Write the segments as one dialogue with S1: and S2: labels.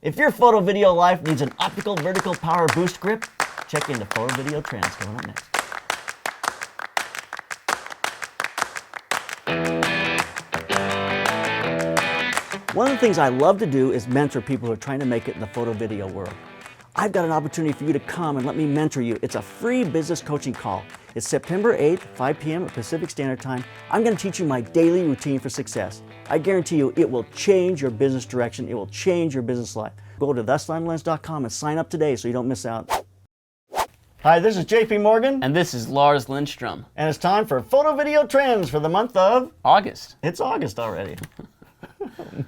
S1: If your photo video life needs an optical vertical power boost grip, check into Photo Video Trends coming up next. One of the things I love to do is mentor people who are trying to make it in the photo video world. I've got an opportunity for you to come and let me mentor you. It's a free business coaching call. It's September 8th, 5 p.m. Pacific Standard Time. I'm going to teach you my daily routine for success. I guarantee you it will change your business direction. It will change your business life. Go to theslanderlens.com and sign up today so you don't miss out. Hi, this is JP Morgan.
S2: And this is Lars Lindstrom.
S1: And it's time for Photo Video Trends for the month of
S2: August.
S1: It's August already.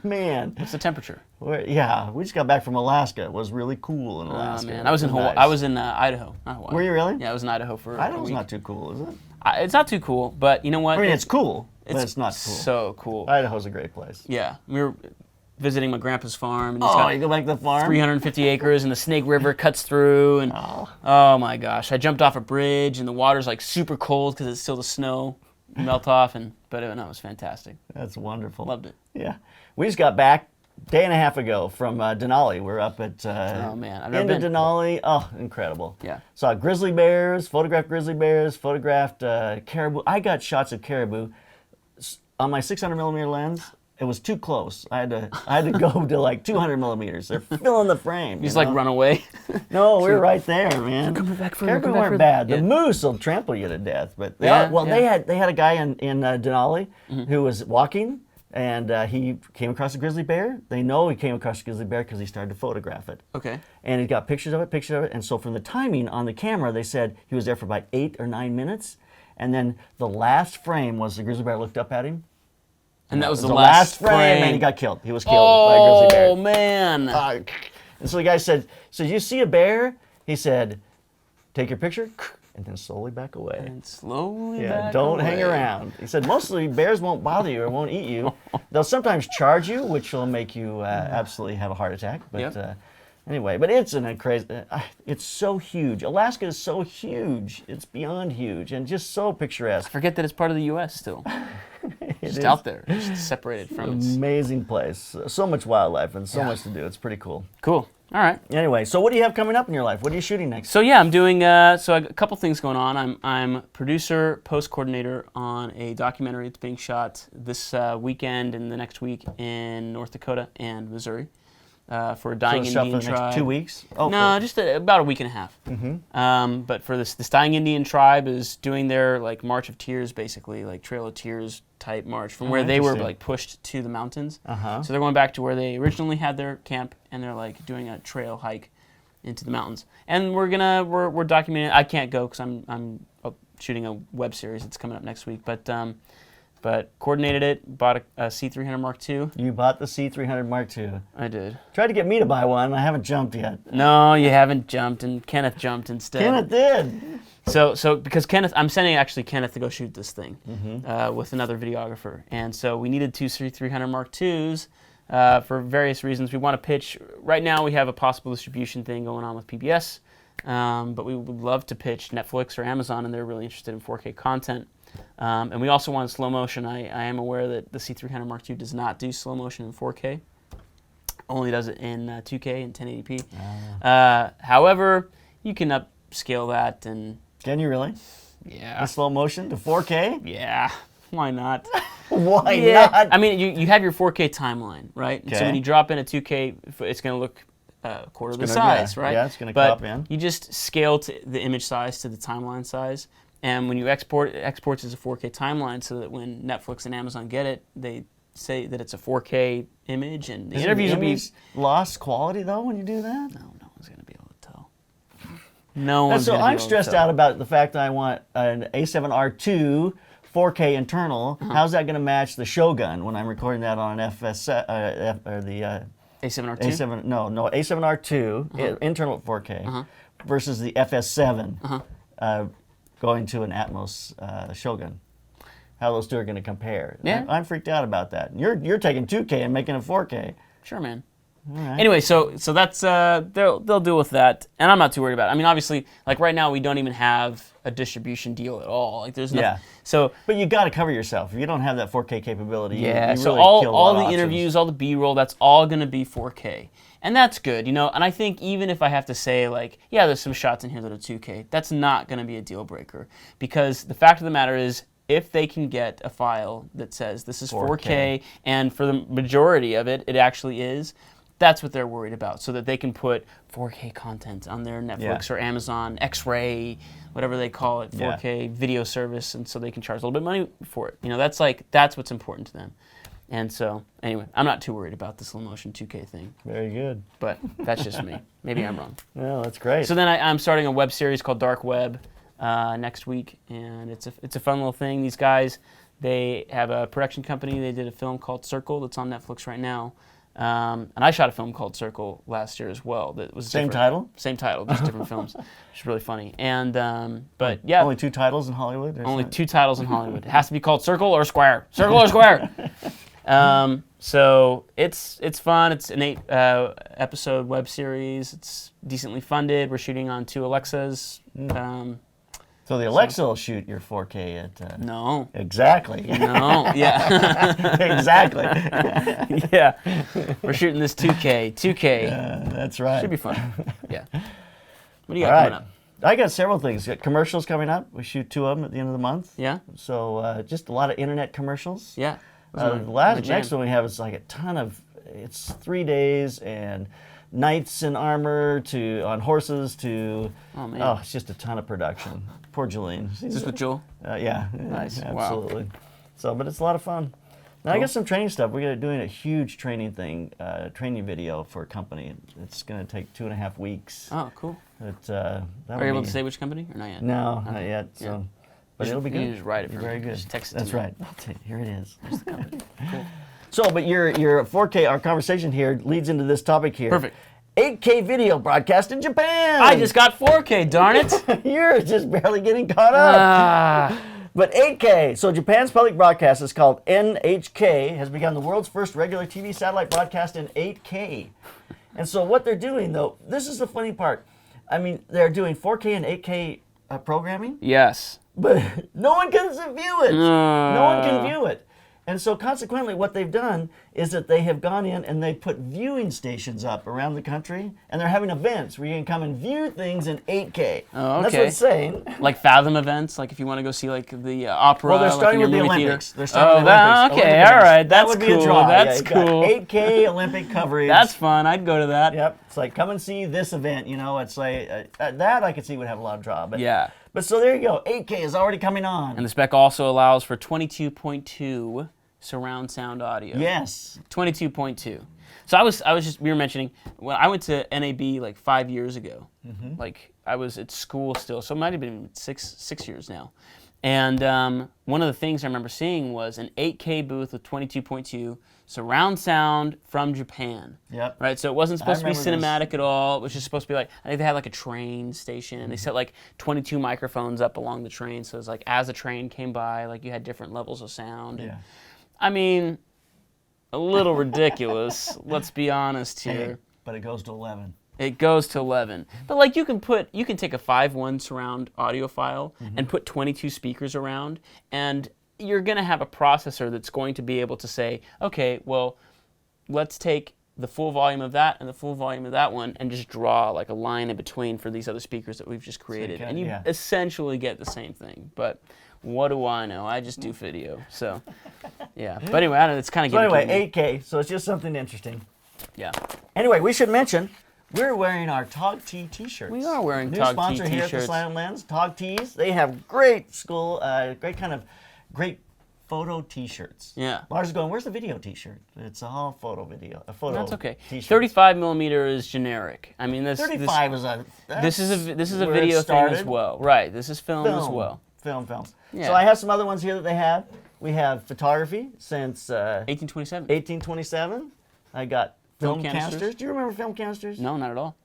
S1: Man.
S2: What's the temperature?
S1: Yeah, we just got back from Alaska. It was really cool in Alaska.
S2: Oh, man. I was in Hawaii.
S1: Nice.
S2: I was in Idaho, not Hawaii.
S1: Were you really?
S2: Yeah, I was in Idaho for
S1: Idaho's
S2: a week.
S1: not too cool, is it?
S2: It's not too cool, but you know what?
S1: I mean, it's cool, but it's not cool.
S2: So cool.
S1: Idaho's a great place.
S2: Yeah. We were visiting my grandpa's farm. And
S1: You go back to the farm?
S2: 350 acres, and the Snake River cuts through. And oh my gosh. I jumped off a bridge, and the water's like super cold because it's still the snow melt off. But it was fantastic.
S1: That's wonderful.
S2: Loved it.
S1: Yeah. We just got back day and a half ago from Denali. We're up at
S2: Oh man, I've never been.
S1: Denali. Oh, incredible.
S2: Yeah.
S1: Saw grizzly bears, photographed caribou. I got shots of caribou on my 600mm lens. It was too close. I had to go to like 200mm. They're filling the frame.
S2: You just like run away.
S1: No, we were right there, man.
S2: Coming back further.
S1: Caribou weren't bad. The moose will trample you to death. But they had a guy in Denali who was walking. And he came across a grizzly bear. They know he came across a grizzly bear because he started to photograph it.
S2: Okay.
S1: And he got pictures of it. And so from the timing on the camera, they said he was there for about 8 or 9 minutes. And then the last frame was the grizzly bear looked up at him.
S2: And that was the
S1: last frame. And he got killed. He was killed by a grizzly bear.
S2: Oh, man.
S1: And so the guy said, so you see a bear? He said, take your picture. And then slowly back away.
S2: And slowly
S1: back
S2: away.
S1: Don't hang around. He said mostly bears won't bother you or won't eat you. They'll sometimes charge you, which will make you absolutely have a heart attack. But anyway, but it's it's so huge. Alaska is so huge. It's beyond huge and just so picturesque.
S2: I forget that it's part of the U.S. still. It's out there, just separated from it.
S1: Amazing place. So much wildlife and so much to do. It's pretty cool.
S2: Cool. All right.
S1: Anyway, so what do you have coming up in your life? What are you shooting next?
S2: So yeah, I'm doing I got a couple things going on. I'm producer, post coordinator on a documentary that's being shot this weekend and the next week in North Dakota and Missouri for a dying Indian
S1: for the
S2: tribe.
S1: Next 2 weeks?
S2: No, just about a week and a half. But for this dying Indian tribe is doing their like March of Tears, basically like Trail of Tears type march from where they were like pushed to the mountains. So they're going back to where they originally had their camp, and they're like doing a trail hike into the mountains. And we're documenting. I can't go because I'm shooting a web series that's coming up next week. But coordinated it. Bought a C300 Mark II.
S1: You bought the C300 Mark II.
S2: I did.
S1: Tried to get me to buy one. I haven't jumped yet.
S2: No, you haven't jumped, and Kenneth jumped instead.
S1: Kenneth did.
S2: So because Kenneth, I'm sending actually Kenneth to go shoot this thing with another videographer, and so we needed two C300 Mark IIs for various reasons. We want to pitch. Right now, we have a possible distribution thing going on with PBS, but we would love to pitch Netflix or Amazon, and they're really interested in 4K content. And we also want slow motion. I am aware that the C300 Mark II does not do slow motion in 4K. Only does it in 2K and 1080p. However, you can upscale that and...
S1: Can you really?
S2: Yeah.
S1: The slow motion to 4K?
S2: Yeah. Why not?
S1: Why not?
S2: I mean, you have your 4K timeline, right?
S1: Okay.
S2: So when you drop in a 2K, it's going to look a quarter the size, right?
S1: Yeah, it's going to crop in.
S2: You just scale the image size to the timeline size. And when you export, it exports as a 4K timeline so that when Netflix and Amazon get it, they say that it's a 4K image. And the interviews will be...
S1: lost quality, though, when you do that?
S2: No one's going to be able to tell. No one's going to be able to tell.
S1: So I'm stressed out about the fact that I want an A7R2 4K internal. How's that going to match the Shogun when I'm recording that on an or the...
S2: A7R2?
S1: A7R2, internal 4K, versus the FS7 going to an Atmos Shogun. How those two are going to compare.
S2: Yeah.
S1: I'm freaked out about that. You're taking 2K and making it 4K.
S2: Sure, man.
S1: right.
S2: Anyway, so that's they'll deal with that, and I'm not too worried about it. I mean, obviously, like right now we don't even have a distribution deal at all. Like there's nothing.
S1: Yeah.
S2: So
S1: But you got to cover yourself. If you don't have that 4K capability,
S2: yeah.
S1: you
S2: So
S1: really kill a lot
S2: all
S1: of
S2: the
S1: options.
S2: interviews, all the B-roll, that's all gonna be 4K, and that's good, you know. And I think even if I have to say like, yeah, there's some shots in here that are 2K, that's not gonna be a deal breaker, because the fact of the matter is, if they can get a file that says this is 4K, and for the majority of it, it actually is, that's what they're worried about, so that they can put 4K content on their Netflix or Amazon X-Ray, whatever they call it, 4K video service, and so they can charge a little bit of money for it. You know, that's what's important to them. And so, anyway, I'm not too worried about the slow motion 2K thing.
S1: Very good.
S2: But that's just me. Maybe I'm wrong.
S1: Well, that's great.
S2: So then I'm starting a web series called Dark Web next week, and it's a fun little thing. These guys, they have a production company. They did a film called Circle that's on Netflix right now. And I shot a film called Circle last year as well. That was
S1: Same
S2: different.
S1: title?
S2: Same title, just different films. It's really funny. And but yeah,
S1: Only 2 titles in Hollywood?
S2: only 2 titles in Hollywood. It has to be called Circle or Square. Circle or Square. So it's fun. It's an 8 episode web series. It's decently funded. We're shooting on 2 Alexas.
S1: So the Alexa will shoot your 4K at...
S2: No.
S1: Exactly.
S2: No. Yeah.
S1: Exactly.
S2: Yeah. We're shooting this 2K. 2K.
S1: That's right.
S2: Should be fun. Yeah. What do you
S1: All
S2: got
S1: right.
S2: coming up?
S1: I got several things. Got commercials coming up. We shoot 2 of them at the end of the month.
S2: Yeah.
S1: So just a lot of internet commercials.
S2: Yeah.
S1: The next one we have is like a ton of... It's 3 days and knights in armor on horses to...
S2: Oh, man.
S1: Oh, it's just a ton of production. Poor Julian.
S2: Is this with Joel?
S1: Yeah.
S2: Nice.
S1: Absolutely. Wow. So, but it's a lot of fun. Now I got some training stuff. We're doing a huge training thing, training video for a company. It's going to take 2.5 weeks.
S2: Oh, cool.
S1: Are
S2: you able to say which company or not yet?
S1: No, not yet. So,
S2: Yeah.
S1: but it'll be good.
S2: You just write it for
S1: Very
S2: me.
S1: good.
S2: Just text it
S1: That's
S2: to me.
S1: right. I'll tell you, here it is.
S2: There's the company. Cool.
S1: So, but your 4K, our conversation here leads into this topic here.
S2: Perfect.
S1: 8K video broadcast in Japan.
S2: I just got 4K, darn it.
S1: You're just barely getting caught up. But 8K, so Japan's public broadcast is called NHK, has begun the world's first regular TV satellite broadcast in 8K. And so what they're doing, though, this is the funny part. I mean, they're doing 4K and 8K programming,
S2: Yes.
S1: but no one can view it. No one can view it. And so consequently, what they've done is that they have gone in and they put viewing stations up around the country, and they're having events where you can come and view things in 8K.
S2: Oh, okay.
S1: That's what it's saying.
S2: Like Fathom events, like if you want to go see like the opera.
S1: Well, they're starting
S2: like in
S1: with
S2: your
S1: the
S2: movie
S1: Olympics.
S2: theater.
S1: They're starting with the Olympics.
S2: Okay,
S1: Olympic
S2: all
S1: events.
S2: right, that's
S1: That would
S2: cool.
S1: be a draw.
S2: That's
S1: you've got
S2: cool.
S1: 8K Olympic coverage.
S2: That's fun. I'd go to that.
S1: Yep. It's like, come and see this event. You know, it's like, that I could see would have a lot of draw. But,
S2: Yeah.
S1: But so there you go. 8K is already coming on.
S2: And the spec also allows for 22.2 surround sound audio.
S1: Yes.
S2: 22.2. So I was just, we were mentioning, when I went to NAB like 5 years ago, like I was at school still, so it might have been six years now. And one of the things I remember seeing was an 8K booth with 22.2 surround sound from Japan.
S1: Yep.
S2: Right, so it wasn't supposed to be
S1: remember this.
S2: cinematic at all. It was just supposed to be like, I think they had like a train station, and they set like 22 microphones up along the train, so it was like as a train came by, like you had different levels of sound. And,
S1: Yeah.
S2: I mean, a little ridiculous, let's be honest here.
S1: Hey, but it goes to 11.
S2: It goes to 11. But like you can take a 5.1 surround audio file and put 22 speakers around, and you're going to have a processor that's going to be able to say, okay, well, let's take the full volume of that and the full volume of that one and just draw like a line in between for these other speakers that we've just created. And you essentially get the same thing. But what do I know? I just do video. So, yeah. But anyway, I don't know, it's kind of
S1: So
S2: getting
S1: anyway, 8K, so it's just something interesting.
S2: Yeah.
S1: Anyway, we should mention, we're wearing our Tog Tee t-shirts.
S2: We are wearing
S1: New
S2: Tog Tee
S1: sponsor here at the
S2: t-shirts.
S1: Slanted Lens, Tog Tees. They have great great photo t-shirts.
S2: Yeah.
S1: Lars is going, where's the video t-shirt? It's all photo video, a photo
S2: That's okay.
S1: t-shirt.
S2: 35 millimeter is generic. I mean, this
S1: 35 is a...
S2: this is a
S1: where
S2: video
S1: it
S2: thing as
S1: started.
S2: well. Right. This is film as well.
S1: Film.
S2: Yeah.
S1: So I have some other ones here that they have. We have photography since
S2: 1827.
S1: 1827. I got film
S2: canisters.
S1: canisters. Do you remember film canisters?
S2: No, not at all.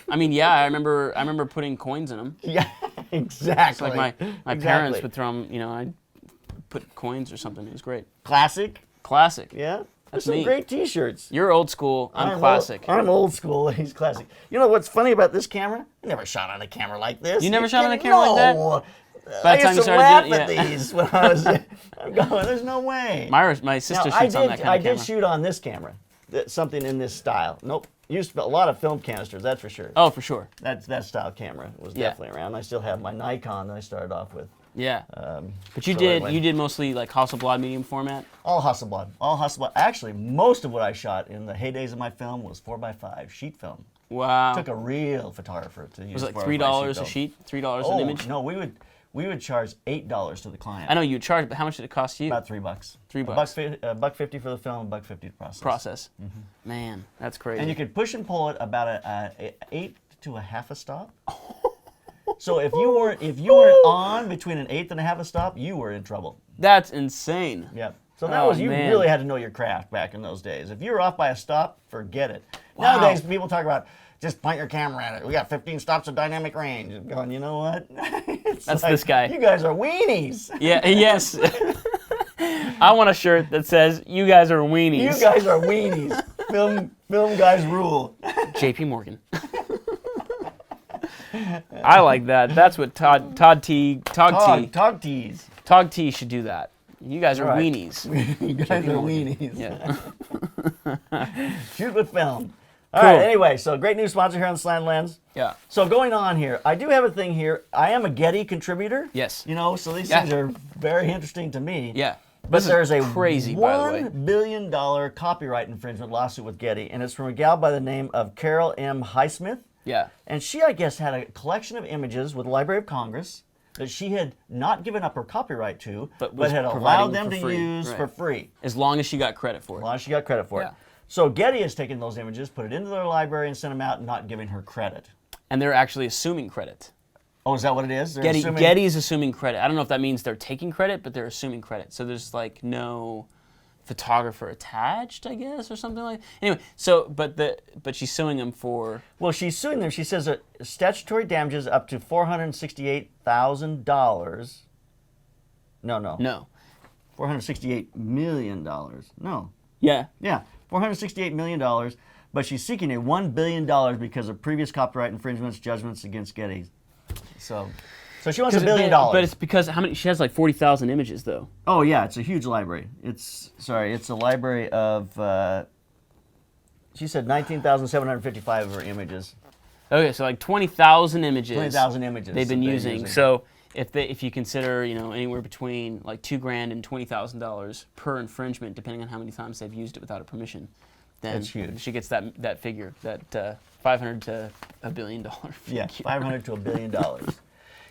S2: I mean, yeah, I remember putting coins in them.
S1: Yeah, exactly.
S2: It's like my parents would throw them, you know, I'd put coins or something. It was great.
S1: Classic.
S2: Classic.
S1: Yeah.
S2: That's
S1: some
S2: me.
S1: great T-shirts.
S2: You're old school. I'm classic.
S1: I'm old school. He's classic. You know what's funny about this camera? I never shot on a camera like this.
S2: You never shot on a camera like that?
S1: No.
S2: By the
S1: I
S2: time
S1: used
S2: you
S1: to
S2: started
S1: laugh
S2: doing-
S1: at these when I was. I'm going. There's no way.
S2: My sister
S1: Now,
S2: shoots on that kind
S1: I
S2: of camera.
S1: did shoot on this camera. Something in this style. Nope. Used a lot of film canisters. That's for sure.
S2: Oh, for sure.
S1: That style camera was
S2: Yeah.
S1: definitely around. I still have my Nikon that I started off with.
S2: Yeah. But you
S1: so
S2: did
S1: anyway.
S2: you did mostly like Hasselblad medium format.
S1: All Hasselblad. All Hasselblad. Actually, most of what I shot in the heydays of my film was 4x5 sheet film.
S2: Wow.
S1: Took a real photographer to use.
S2: Was it like
S1: 4x5
S2: $3 a
S1: film.
S2: sheet? $3
S1: Oh
S2: an image?
S1: no, we would charge $8 to the client.
S2: I know you charge, but how much did it cost you?
S1: About $3.
S2: $3.
S1: $1.50 for the film, $1.50 to process.
S2: Process. Man, that's crazy.
S1: And you could push and pull it about a 8 to a half a stop. So if you weren't on between an eighth and a half a stop, you were in trouble.
S2: That's insane.
S1: Yep. So that was, you
S2: man.
S1: really had to know your craft back in those days. If you were off by a stop, forget it.
S2: Wow.
S1: Nowadays, people talk about just point your camera at it. We got 15 stops of dynamic range. I'm going, you know what?
S2: That's this guy.
S1: You guys are weenies.
S2: Yeah. Yes. I want a shirt that says "You guys are weenies."
S1: You guys are weenies. Film guys rule.
S2: J.P. Morgan. I like that. That's what Tog Tees should do that. You guys are
S1: Right.
S2: weenies.
S1: You guys are weenies.
S2: Yeah.
S1: Shoot with film. All
S2: Cool.
S1: right, anyway, so great new sponsor here on Slanted Lens.
S2: Yeah.
S1: So going on here, I do have a thing here. I am a Getty contributor.
S2: Yes.
S1: You know, so these
S2: Yeah.
S1: things are very interesting to me.
S2: Yeah.
S1: But
S2: This is
S1: there's a
S2: crazy, by the way.
S1: $1 billion copyright infringement lawsuit with Getty, and it's from a gal by the name of Carol M. Highsmith.
S2: Yeah.
S1: And she, I guess, had a collection of images with the Library of Congress that she had not given up her copyright to,
S2: But
S1: but
S2: was
S1: had
S2: providing
S1: allowed them
S2: for
S1: to
S2: free.
S1: use
S2: Right.
S1: for free.
S2: As long as she got credit for
S1: As
S2: it.
S1: long as she got credit for
S2: Yeah.
S1: it. So Getty has taken those images, put it into their library, and sent them out, not giving her credit.
S2: And they're actually assuming credit.
S1: Oh, is that what it is? They're assuming-
S2: Getty's assuming credit. I don't know if that means they're taking credit, but they're assuming credit. So there's like no photographer attached, I guess, or something like. Anyway, so but she's suing them for.
S1: Well, she's suing them. She says that statutory damages up to $468,000. No. $468 million. No.
S2: Yeah.
S1: Yeah, $468 million. But she's seeking a $1 billion because of previous copyright infringements, judgments against Getty. So she wants $1 billion.
S2: But it's because how many? She has like 40,000 images though.
S1: Oh yeah, it's a huge library. It's a library of. She said 19,755 of her images.
S2: Okay, so like 20,000 images.
S1: 20,000 images
S2: they've been
S1: that they're
S2: using. So if you consider anywhere between like $2,000 and $20,000 per infringement, depending on how many times they've used it without a permission, then
S1: That's huge.
S2: she gets that figure, that $500 to $1 billion figure.
S1: Yeah, $500 to $1 billion.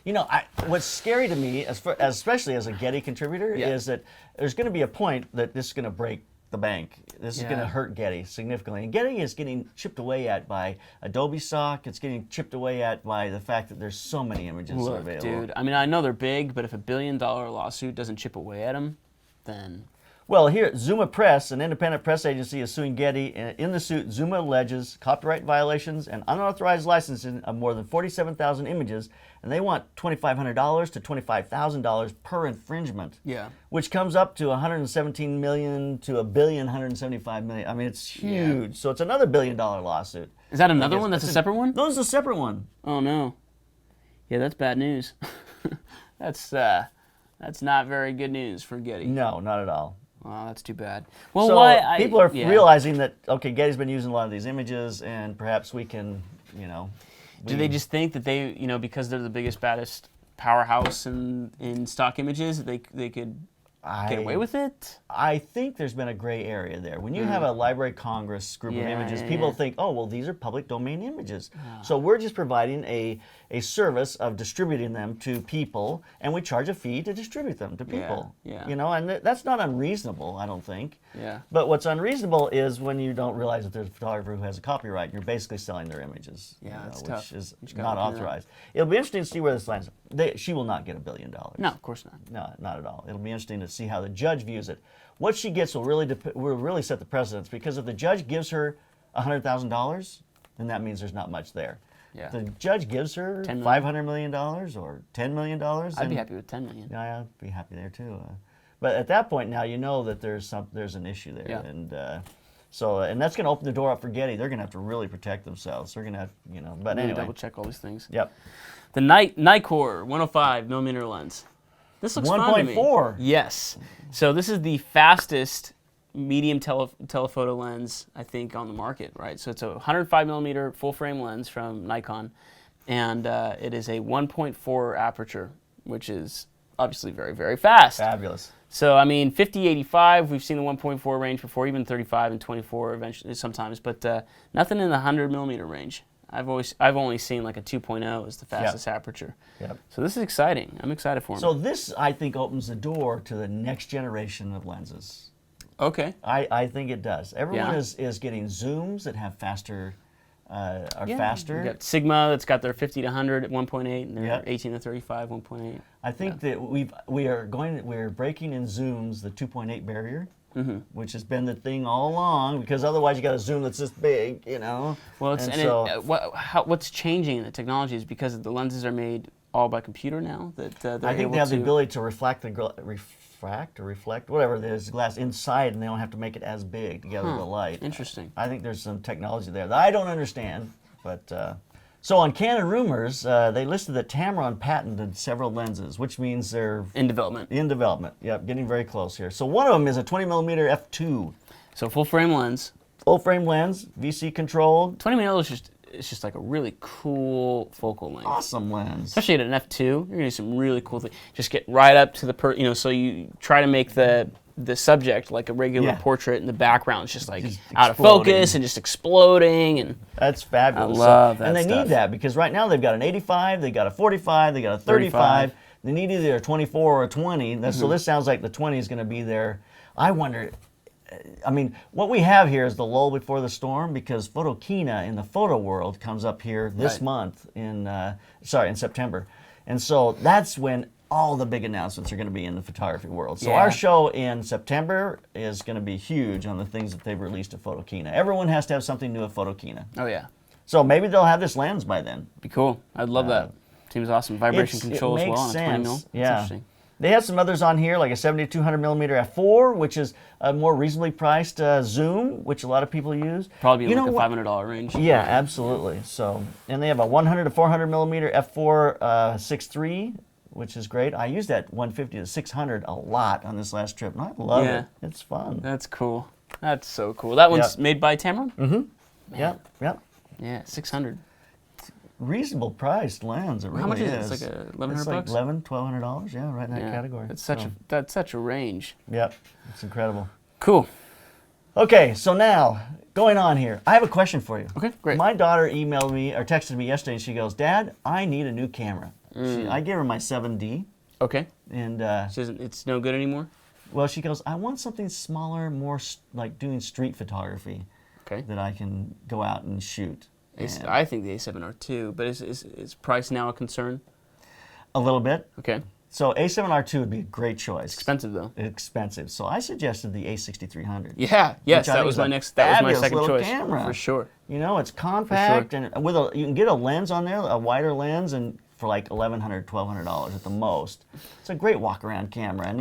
S1: You know, what's scary to me, especially as a Getty contributor,
S2: Yeah.
S1: is that there's going to be a point that this is going to break the bank. This is going to
S2: Yeah.
S1: hurt Getty significantly. And Getty is getting chipped away at by Adobe stock. It's getting chipped away at by the fact that there's so many images
S2: Look,
S1: available.
S2: dude, I mean, I know they're big, but if $1 billion lawsuit doesn't chip away at them, then
S1: Well, here, Zuma Press, an independent press agency, is suing Getty. In the suit, Zuma alleges copyright violations and unauthorized licensing of more than 47,000 images, and they want $2,500 to $25,000 per infringement.
S2: Yeah.
S1: Which comes up to $117 million to $1,175 million. I mean, it's huge.
S2: Yeah.
S1: So it's another $1 billion lawsuit.
S2: Is that another one? That's a separate one?
S1: Those are a separate one.
S2: Oh no. Yeah, that's bad news. That's not very good news for Getty.
S1: No, not at all.
S2: Oh, that's too bad. Well,
S1: So
S2: why?
S1: people are realizing that, okay, Getty's been using a lot of these images, and perhaps we can,
S2: Do they just think that they, because they're the biggest, baddest powerhouse in stock images, they could get away with it?
S1: I think there's been a gray area there. When you have a Library of Congress group of images, people think, oh, well, these are public domain images. So we're just providing a service of distributing them to people, and we charge a fee to distribute them to people.
S2: Yeah.
S1: And that's not unreasonable, I don't think.
S2: Yeah.
S1: But what's unreasonable is when you don't realize that there's a photographer who has a copyright, and you're basically selling their images.
S2: Yeah, that's
S1: which
S2: tough.
S1: is
S2: You gotta
S1: not
S2: look into that.
S1: authorized. It'll be interesting to see where this lands. She will not get $1 billion.
S2: No, of course not.
S1: No, not at all. It'll be interesting to see how the judge views it. What she gets will really set the precedence, because if the judge gives her $100,000, then that means there's not much there.
S2: Yeah.
S1: If the judge gives her
S2: $10 million.
S1: $500 million or $10 million,
S2: I'd be
S1: then-
S2: happy with $10 million.
S1: Yeah, I'd be happy there too. But at that point now, you know that there's an issue there,
S2: Yeah.
S1: and and that's going to open the door up for Getty. They're going to have to really protect themselves. They're going to have, But
S2: Really
S1: anyway,
S2: double check all these things.
S1: Yep.
S2: The Nikkor 105 millimeter lens. This looks fun to me.
S1: 1.4.
S2: Yes. So this is the fastest medium telephoto lens, I think, on the market, right? So it's a 105 millimeter full frame lens from Nikon, and it is a 1.4 aperture, which is obviously very, very fast.
S1: Fabulous.
S2: So, I mean, 50, 85, we've seen the 1.4 range before, even 35 and 24 eventually sometimes, but nothing in the 100 millimeter range. I've only seen like a 2.0 as the fastest aperture.
S1: Yep.
S2: So this is exciting. I'm excited for him.
S1: So this, I think, opens the door to the next generation of lenses.
S2: Okay.
S1: I think it does. Everyone
S2: Yeah.
S1: is getting zooms that have faster, faster.
S2: You got Sigma that's got their 50 to 100 at 1.8, and their
S1: Yep.
S2: 18 to 35 1.8.
S1: I think that we're breaking in zooms the 2.8 barrier, which has been the thing all along. Because otherwise, you got a zoom that's this big,
S2: Well, it's what's changing in the technology is because the lenses are made all by computer now. That
S1: I think they have the ability to reflect whatever it is, glass inside, and they don't have to make it as big to gather the light.
S2: Interesting.
S1: I think there's some technology there that I don't understand, but. So on Canon Rumors, they listed that Tamron patented several lenses, which means they're
S2: In development.
S1: in development. Yep, getting very close here. So one of them is a 20 millimeter f2,
S2: So full frame lens.
S1: full frame lens, VC controlled,
S2: 20 millimeters it's just like a really cool focal length.
S1: awesome lens.
S2: Especially at an f2, you're gonna do some really cool things. Just get right up to the so you try to make the subject like a regular
S1: Yeah.
S2: portrait, in the background it's just like
S1: Just
S2: out of
S1: exploding.
S2: focus and just exploding, and
S1: That's fabulous.
S2: I love that
S1: And they
S2: stuff.
S1: need that because right now they've got an 85, they got a 45, they got a 35. They need either a 24 or a 20. So this sounds like the 20 is going to be there. I wonder. I mean, what we have here is the lull before the storm because Photokina in the photo world comes up here this
S2: Right.
S1: month in September, and so that's when all the big announcements are going to be in the photography world. So
S2: Yeah.
S1: our show in September is going to be huge on the things that they've released at Photokina. Everyone has to have something new at Photokina.
S2: oh yeah,
S1: So maybe they'll have this lens by then.
S2: be cool. I'd love that. Seems awesome. Vibration control as well on a 20 mil. That's
S1: Yeah.
S2: interesting.
S1: They have some others on here, like a 7200 millimeter f4, which is a more reasonably priced zoom, which a lot of people use.
S2: Probably
S1: You
S2: like
S1: know
S2: a
S1: what?
S2: $500 range.
S1: Yeah, absolutely. So, and they have a 100 to 400 millimeter f4 6.3, which is great. I use that 150 to 600 a lot on this last trip, and I love
S2: Yeah.
S1: it. It's fun.
S2: That's cool. That's so cool. That one's
S1: Yeah.
S2: made by Tamron?
S1: Yep, yep.
S2: Yeah, 600.
S1: Reasonable priced lens. It really
S2: How much is it?
S1: is.
S2: It's like $1,100
S1: It's like
S2: bucks?
S1: $1,100-$1,200. Yeah, right in that
S2: Yeah.
S1: category.
S2: It's that's such a range.
S1: Yep, it's incredible.
S2: Cool.
S1: Okay, so now, going on here, I have a question for you.
S2: Okay, great.
S1: My daughter emailed me or texted me yesterday and she goes, Dad, I need a new camera. I gave her my 7D
S2: Okay.
S1: and,
S2: It's no good anymore?
S1: well, she goes, I want something smaller, more like doing street photography
S2: Okay.
S1: that I can go out and shoot. And
S2: I think the A7R too, but is price now a concern?
S1: a little bit.
S2: Okay.
S1: So A7R2 would be a great choice.
S2: Expensive though.
S1: Expensive. So I suggested the A6300.
S2: Yeah. Yes,
S1: Which I
S2: that
S1: think
S2: was
S1: is
S2: my
S1: a
S2: next. That was my
S1: fabulous
S2: second
S1: little
S2: choice.
S1: camera.
S2: For sure.
S1: You know, it's compact and you can get a lens on there, a wider lens, and for like $1,100, $1,200 at the most. It's a great walk-around camera, and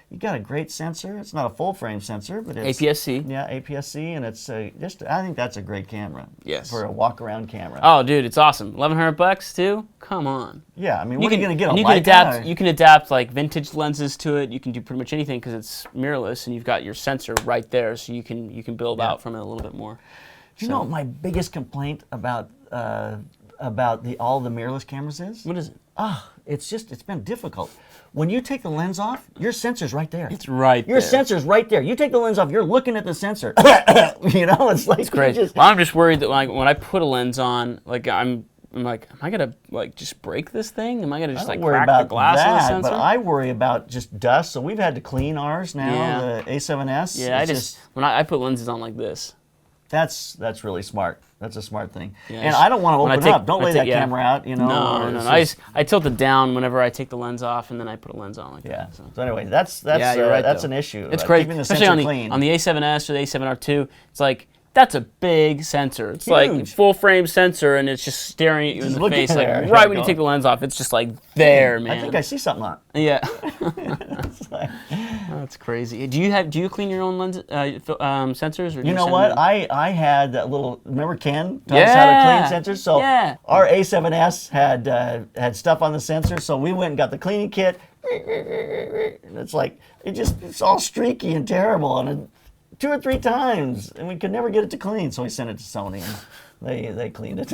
S1: you got a great sensor. It's not a full-frame sensor, but it's
S2: APS-C.
S1: Yeah, APS-C, and it's just. I think that's a great camera.
S2: Yes.
S1: For a walk-around camera.
S2: Oh, dude, it's awesome. $1,100 too. Come on.
S1: Yeah, I mean, what are you going to get?
S2: And
S1: A
S2: you can
S1: Leica
S2: adapt.
S1: or-
S2: You can adapt like vintage lenses to it. You can do pretty much anything because it's mirrorless, and you've got your sensor right there, so you can build out from it a little bit more.
S1: You know what my biggest complaint about all the mirrorless cameras is?
S2: What is it?
S1: It's been difficult. When you take the lens off, your sensor's right there.
S2: It's right
S1: Your
S2: there.
S1: sensor's right there. You take the lens off, you're looking at the sensor. It's like
S2: Great.
S1: you just-
S2: Well, I'm just worried that like when I put a lens on, like I'm like, am I gonna like just break this thing? Am I gonna just
S1: I
S2: like
S1: don't worry
S2: crack
S1: about
S2: the glass of the
S1: that,
S2: sensor?
S1: but I worry about just dust. So we've had to clean ours now,
S2: Yeah.
S1: the A7S.
S2: yeah,
S1: It's
S2: when I put lenses on like this.
S1: that's really smart. That's a smart thing.
S2: Yeah,
S1: and I don't want to
S2: when I
S1: open
S2: take-
S1: up. Don't
S2: when I
S1: lay that
S2: take- yeah.
S1: camera out. You know.
S2: No,
S1: or
S2: no,
S1: it's
S2: no.
S1: just-
S2: I tilt it down whenever I take the lens off, and then I put a lens on like
S1: Yeah.
S2: that. So.
S1: So anyway, that's
S2: Yeah, you're right,
S1: that's
S2: though.
S1: an issue.
S2: It's great,
S1: Keeping the
S2: especially
S1: sensor
S2: on
S1: clean.
S2: the A7S or the A7R2. It's like that's a big sensor. It's like
S1: Huge.
S2: full frame sensor, and it's just staring at you in
S1: Just
S2: the
S1: looking
S2: face, like
S1: there.
S2: right when you
S1: Going.
S2: take the lens off. It's just like there, man.
S1: I think I see something on.
S2: Yeah.
S1: It's like,
S2: That's crazy. Do you clean your own lens sensors? Or do
S1: You know
S2: send
S1: what?
S2: them?
S1: I had that little. Remember Ken taught us how to clean sensors. So our A7S had stuff on the sensor. So we went and got the cleaning kit. And it's like it's all streaky and terrible, and 2 or 3 times, and we could never get it to clean. So we sent it to Sony, and they cleaned it.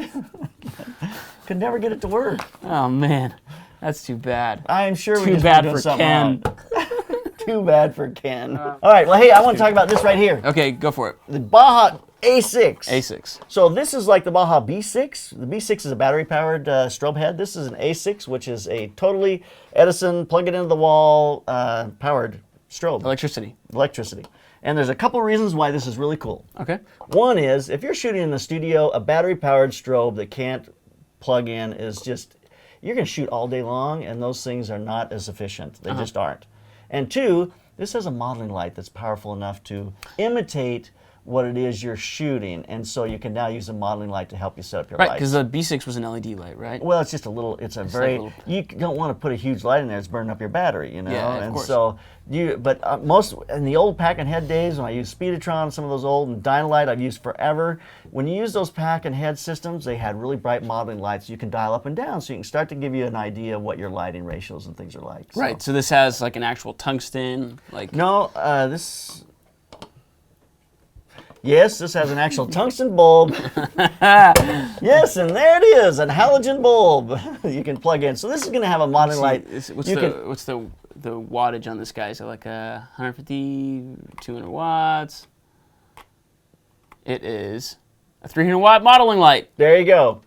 S1: Could never get it to work.
S2: Oh man, that's too bad.
S1: I'm sure we
S2: Too
S1: just
S2: bad
S1: doing
S2: for
S1: something
S2: Ken.
S1: wrong. Too bad for Ken. All right, well, hey, I want to talk about this right here.
S2: Okay, go for it.
S1: The Baja A6.
S2: A6.
S1: So this is like the Baja B6. The B6 is a battery-powered strobe head. This is an A6, which is a totally Edison, plug it into the wall, powered strobe. Electricity. And there's a couple reasons why this is really cool.
S2: Okay.
S1: One is, if you're shooting in the studio, a battery-powered strobe that can't plug in is just, you're going to shoot all day long, and those things are not as efficient. They just aren't. And 2, this has a modeling light that's powerful enough to imitate what it is you're shooting, and so you can now use a modeling light to help you set up your lights.
S2: Right, because the B6 was an LED light, right?
S1: Well, it's just a little. It's a very.
S2: Like
S1: you don't want to put a huge light in there; it's burning up your battery, you know.
S2: Yeah, of
S1: and
S2: course.
S1: so but most in the old pack and head days, when I used Speedotron, some of those old and Dynalite I've used forever. When you use those pack and head systems, they had really bright modeling lights you can dial up and down, so you can start to give you an idea of what your lighting ratios and things are like. So.
S2: Right. So this has like an actual tungsten, like.
S1: No, this. Yes, this has an actual tungsten bulb. Yes, and there it is, a halogen bulb you can plug in. So this is going to have a modeling light.
S2: What's the wattage on this guy? Is it like 150, 200 watts? It is a 300 watt modeling light.
S1: There you go.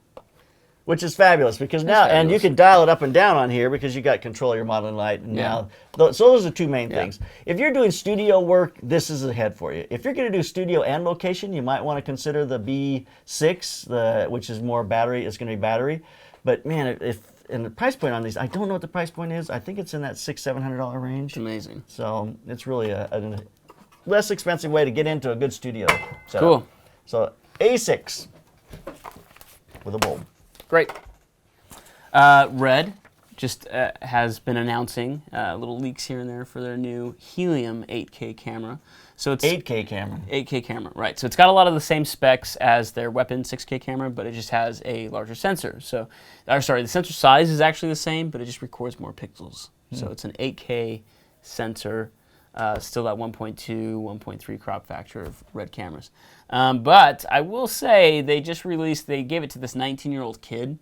S1: Which is fabulous because now, and you can dial it up and down on here because you got control of your modeling light. And now, so those are 2 main things. If you're doing studio work, this is the head for you. If you're going to do studio and location, you might want to consider the B6, which is more battery. It's going to be battery. But man, and the price point on these, I don't know what the price point is. I think it's in that $600-700 range.
S2: It's amazing.
S1: So it's really a less expensive way to get into a good studio setup.
S2: Cool.
S1: So A6 with a bulb.
S2: Great. Red just has been announcing little leaks here and there for their new Helium 8K camera. So it's
S1: 8K camera.
S2: 8K camera, right. So it's got a lot of the same specs as their Weapon 6K camera, but it just has a larger sensor. So, the sensor size is actually the same, but it just records more pixels. So it's an 8K sensor, still that 1.2, 1.3 crop factor of Red cameras. But I will say they gave it to this 19-year-old kid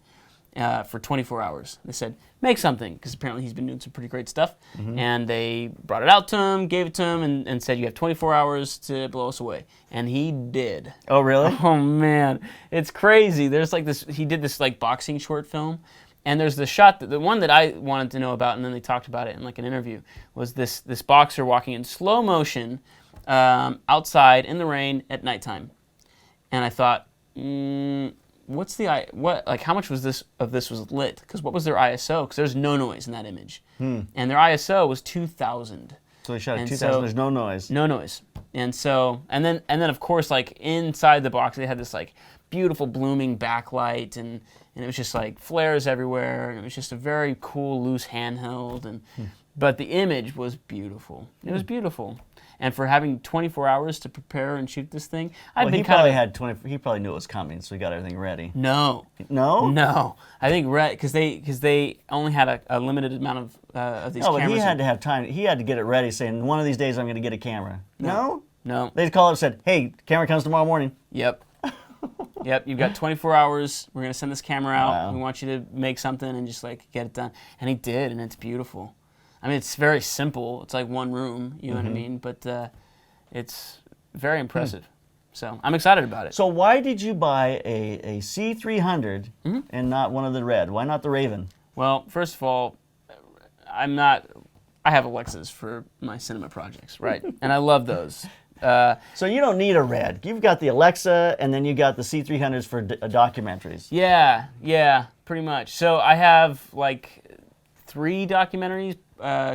S2: for 24 hours. They said, make something, because apparently he's been doing some pretty great stuff. And they brought it out to him, gave it to him, and said, you have 24 hours to blow us away. And he did.
S1: Oh, really?
S2: Oh, man. It's crazy. There's like this, he did this like boxing short film. And there's the shot, the one that I wanted to know about, and then they talked about it in like an interview, was this boxer walking in slow motion outside in the rain at nighttime. And I thought, how much was this was lit? Because what was their ISO? Because there's no noise in that image. And their ISO was 2,000.
S1: So they shot at 2,000, there's no noise.
S2: No noise. And then of course, like inside the box, they had this like beautiful blooming backlight, and it was just like flares everywhere, and it was just a very cool, loose handheld. But the image was beautiful. It was beautiful. And for having 24 hours to prepare and shoot this thing,
S1: He probably knew it was coming, so he got everything ready.
S2: No.
S1: No?
S2: No. I think because they only had a limited amount of these cameras.
S1: No, but he had to have time. He had to get it ready, saying, one of these days I'm going to get a camera. No?
S2: No.
S1: They called up and said, hey, camera comes tomorrow morning.
S2: Yep. Yep, you've got 24 hours. We're going to send this camera out.
S1: Wow.
S2: We want you to make something and just like get it done. And he did, and it's beautiful. I mean, it's very simple. It's like one room, you know what I mean? But it's very impressive. So I'm excited about it.
S1: So why did you buy a C300 and not one of the Red? Why not the Raven?
S2: Well, first of all, I have Alexas for my cinema projects, right? And I love those.
S1: So you don't need a Red. You've got the Alexa, and then you got the C300s for documentaries.
S2: Yeah, pretty much. So I have like 3 documentaries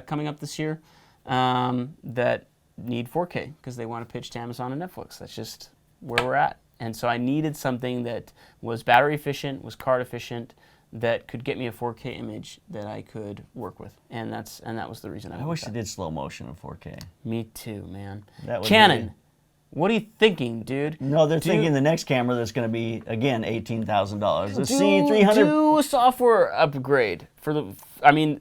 S2: coming up this year that need 4K because they want to pitch to Amazon and Netflix. That's just where we're at. And so I needed something that was battery efficient, was card efficient, that could get me a 4K image that I could work with, and that was the reason
S1: I wish they did slow motion in 4K.
S2: Me too, man.
S1: That would
S2: Canon, what are you thinking, dude?
S1: No, they're thinking the next camera that's going to be, again, $18,000. The C300.
S2: Do a software upgrade for the,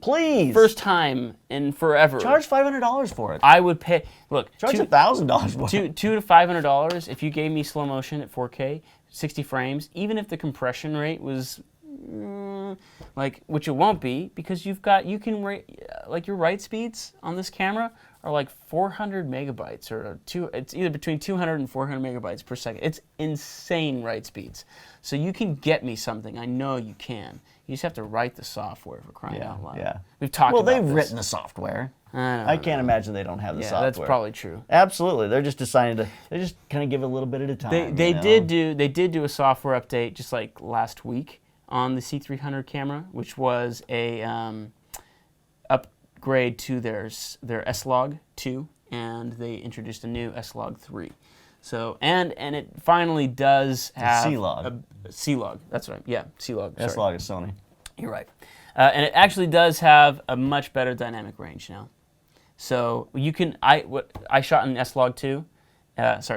S1: please.
S2: first time in forever.
S1: Charge $500 for it.
S2: I would pay, look.
S1: Charge $1,000 for it.
S2: $200 to $500 if you gave me slow motion at 4K, 60 frames, even if the compression rate was, which it won't be, because you can rate, your write speeds on this camera are like 400 megabytes, it's either between 200 and 400 megabytes per second. It's insane write speeds. So you can get me something. I know you can. You just have to write the software, for crying out loud.
S1: Yeah.
S2: We've talked about
S1: they've
S2: this.
S1: written the software.
S2: I
S1: can't imagine they don't have the software.
S2: That's probably true.
S1: Absolutely. They're just deciding they just kind of give it a little bit at a time.
S2: They did do a software update just like last week on the C300 camera, which was a upgrade to their S-Log 2, and they introduced a new S-Log 3. So and it finally does have
S1: C-Log.
S2: C-Log. That's right. Yeah, C-Log.
S1: S-Log is Sony.
S2: You're right. And it actually does have a much better dynamic range now. So you can I shot in S-Log 2.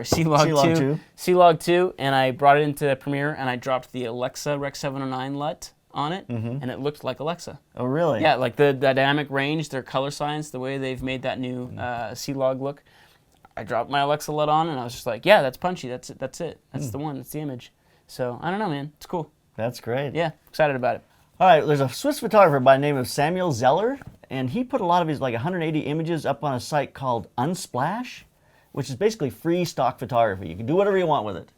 S2: C-Log 2. C-Log 2, and I brought it into Premiere, and I dropped the Alexa Rec 709 LUT on it, and it looked like Alexa.
S1: Oh, really?
S2: Yeah, like the dynamic range, their color science, the way they've made that new C-Log look. I dropped my Alexa LUT on, and I was just like, yeah, that's punchy. That's it. That's the one. That's the image. So, I don't know, man. It's cool.
S1: That's great.
S2: Yeah, excited about it.
S1: All right, there's a Swiss photographer by the name of Samuel Zeller, and he put a lot of his 180 images up on a site called Unsplash, which is basically free stock photography. You can do whatever you want with it.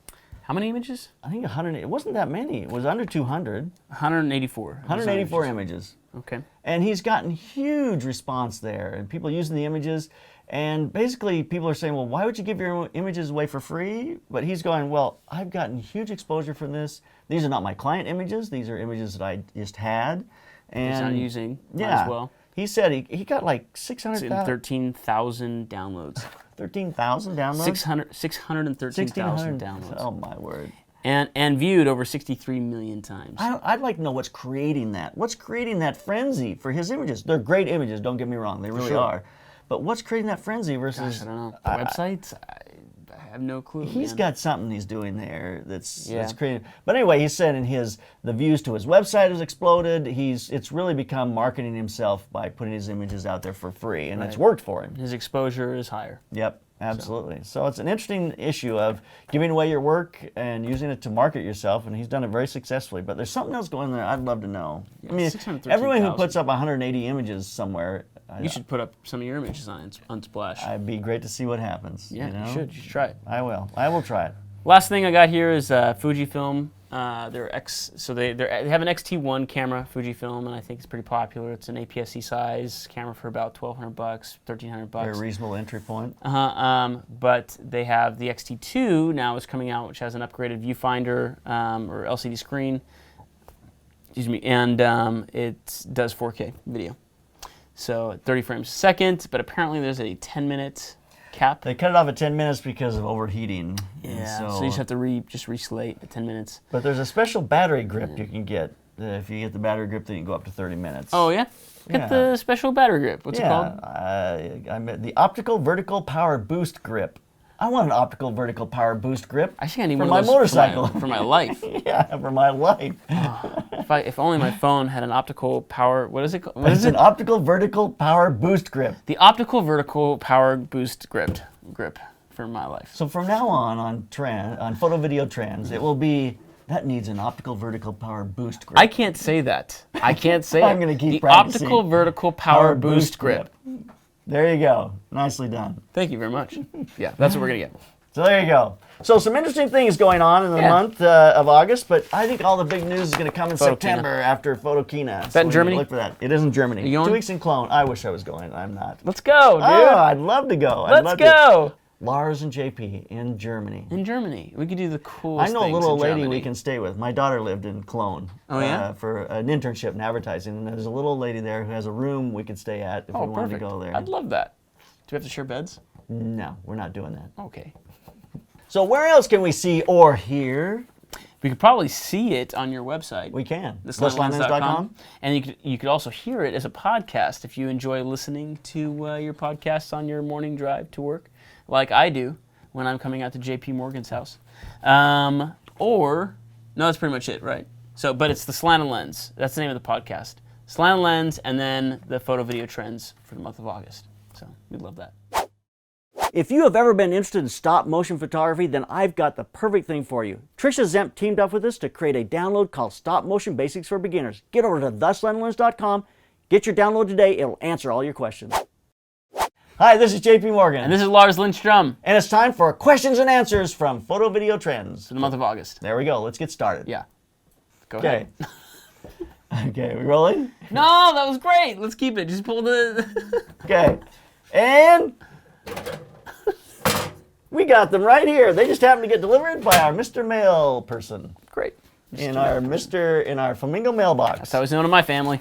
S2: How many images?
S1: I think 100. It wasn't that many. It was under 200.
S2: 184.
S1: 184 images.
S2: Okay.
S1: And he's gotten huge response there, and people using the images. And basically, people are saying, well, why would you give your images away for free? But he's going, well, I've gotten huge exposure from this. These are not my client images. These are images that I just had. And
S2: he's not using as well.
S1: He said he got like 600,000.
S2: 13,000 downloads.
S1: 13,000 downloads?
S2: 613,000 downloads.
S1: Oh, my word.
S2: And viewed over 63 million times.
S1: I'd like to know what's creating that. What's creating that frenzy for his images? They're great images, don't get me wrong. They really are. But what's creating that frenzy versus...
S2: Gosh, I don't know. Websites? I have no clue.
S1: He's got something he's doing there that's creating... But anyway, he said the views to his website has exploded. It's really become marketing himself by putting his images out there for free, and it's worked for him.
S2: His exposure is higher.
S1: Yep. Absolutely. So it's an interesting issue of giving away your work and using it to market yourself, and he's done it very successfully. But there's something else going there I'd love to know.
S2: Yeah,
S1: I mean, everyone who puts up 180 images somewhere...
S2: You should put up some of your images on Unsplash.
S1: It'd be great to see what happens.
S2: Yeah,
S1: you know?
S2: you should try it.
S1: I will. I will try it.
S2: Last thing I got here is Fujifim. They have an X-T1 camera, Fujifim, and I think it's pretty popular. It's an APS-C size camera for about $1,200, $1,300.
S1: Very reasonable entry point.
S2: But they have the X-T2 now is coming out, which has an upgraded viewfinder or LCD screen. Excuse me, and it does 4K video. So 30 frames a second, but apparently there's a 10-minute cap.
S1: They cut it off at 10 minutes because of overheating.
S2: Yeah, so you just have to reslate at 10 minutes.
S1: But there's a special battery grip you can get. If you get the battery grip, then you can go up to 30 minutes.
S2: Oh, yeah? Get the special battery grip. What's it called?
S1: The Optical Vertical Power Boost Grip. I want an optical vertical power boost grip.
S2: I think I need
S1: for
S2: one
S1: my
S2: of those
S1: motorcycle.
S2: For my life.
S1: Yeah, for my life.
S2: If only my phone had an optical power. What is it called?
S1: It's an optical vertical power boost grip.
S2: The optical vertical power boost grip for my life.
S1: So from now on photo video trends, it will be that needs an optical vertical power boost grip.
S2: I can't say that. I can't say
S1: I'm going to keep
S2: the
S1: practicing.
S2: optical vertical power boost grip.
S1: There you go. Nicely done.
S2: Thank you very much. Yeah, that's what we're going to get.
S1: So there you go. So some interesting things going on in the month of August, but I think all the big news is going to come in September after Photokina.
S2: Is that in Germany?
S1: Look for that. It is in Germany.
S2: Are you going?
S1: 2 weeks in Cologne. I wish I was going. I'm not.
S2: Let's go, dude.
S1: Oh, I'd love to go.
S2: Let's go.
S1: Lars and JP in Germany.
S2: In Germany. We could do the coolest things
S1: I know a little
S2: in
S1: lady
S2: Germany.
S1: we can stay with. My daughter lived in Cologne for an internship in advertising, and there's a little lady there who has a room we could stay at if we wanted to go there.
S2: I'd love that. Do we have to share beds?
S1: No, we're not doing that.
S2: Okay.
S1: So where else can we see or hear?
S2: We could probably see it on your website.
S1: We can.
S2: theslantlens.com. And you could also hear it as a podcast if you enjoy listening to your podcasts on your morning drive to work, like I do when I'm coming out to JP Morgan's house. No, that's pretty much it, right? So, but it's the Slanted Lens. That's the name of the podcast. Slanted Lens, and then the photo video trends for the month of August. So we'd love that.
S1: If you have ever been interested in stop motion photography, then I've got the perfect thing for you. Trisha Zemp teamed up with us to create a download called Stop Motion Basics for Beginners. Get over to theslantlens.com. Get your download today. It'll answer all your questions. Hi, this is JP Morgan.
S2: And this is Lars Lindstrom.
S1: And it's time for questions and answers from Photo Video Trends.
S2: For the month of August.
S1: There we go. Let's get started.
S2: Yeah. Go ahead.
S1: Okay, we rolling?
S2: No, that was great. Let's keep it. Just pull the...
S1: Okay. And... we got them right here. They just happened to get delivered by our Mr. Mail person.
S2: Great.
S1: In our Flamingo mailbox.
S2: That's how it's known in my family.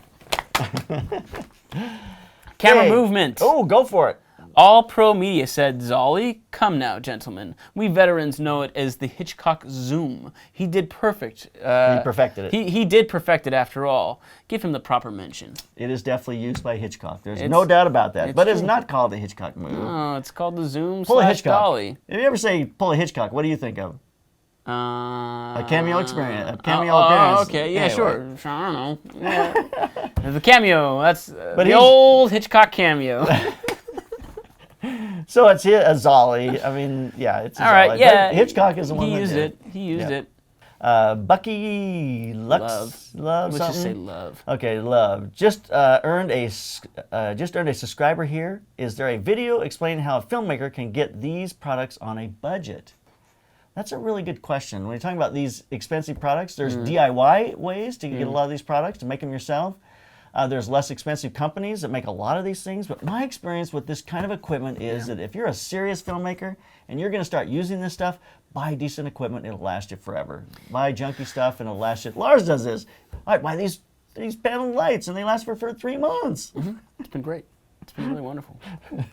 S2: Camera movement.
S1: Oh, go for it.
S2: All Pro Media said, Zolly, come now, gentlemen. We veterans know it as the Hitchcock zoom. He did perfect.
S1: He perfected it.
S2: He did perfect it after all. Give him the proper mention.
S1: It is definitely used by Hitchcock. There's no doubt about that. But it's not called the Hitchcock move.
S2: No, it's called the zoom
S1: Pull a
S2: /
S1: Hitchcock.
S2: dolly.
S1: If you ever say pull a Hitchcock, what do you think of? A cameo experience. A cameo
S2: Oh,
S1: appearance.
S2: okay. Yeah,
S1: Anyway.
S2: sure. I don't know. Yeah. The cameo. That's
S1: But
S2: the old Hitchcock cameo.
S1: So it's a Zolly. I mean, yeah, it's a
S2: All right,
S1: Zolly.
S2: yeah.
S1: But Hitchcock is the one
S2: He
S1: that
S2: used
S1: did
S2: it. He used it.
S1: Bucky Lux. Love
S2: Let's
S1: something.
S2: just say love.
S1: Okay, love. Just earned a subscriber here. Is there a video explaining how a filmmaker can get these products on a budget? That's a really good question. When you're talking about these expensive products, there's DIY ways to get a lot of these products, to make them yourself. There's less expensive companies that make a lot of these things, but my experience with this kind of equipment is that if you're a serious filmmaker and you're going to start using this stuff, buy decent equipment, it'll last you forever. Buy junky stuff and it'll last you. Lars does this. I buy these panel lights and they last for 3 months.
S2: It's been great. It's been really wonderful.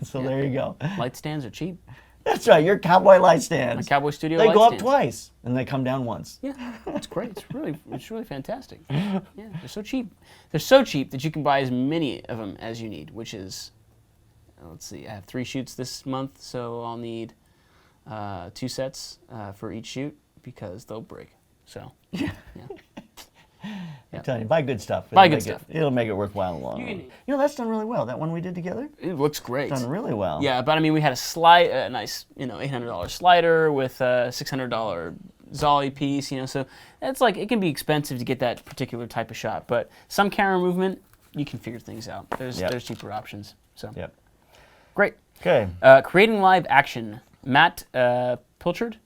S1: So there you go.
S2: Light stands are cheap.
S1: That's right, your cowboy light stands.
S2: My Cowboy Studio
S1: They
S2: light
S1: go up
S2: stands.
S1: twice and they come down once.
S2: Yeah, it's great. It's really fantastic. Yeah, they're so cheap. They're so cheap that you can buy as many of them as you need, which is, let's see, I have 3 shoots this month, so I'll need 2 sets for each shoot because they'll break. So, yeah.
S1: I'm telling you, buy good stuff.
S2: Buy good stuff.
S1: It'll make it worthwhile in the long run. You know, that's done really well. That one we did together,
S2: It looks great.
S1: done really well.
S2: Yeah, but I mean, we had a nice, $800 slider with a $600 Zolly piece, so it's like, it can be expensive to get that particular type of shot, but some camera movement, you can figure things out. There's cheaper options, so.
S1: Yep.
S2: Great.
S1: Okay.
S2: Creating live action. Matt Pilchard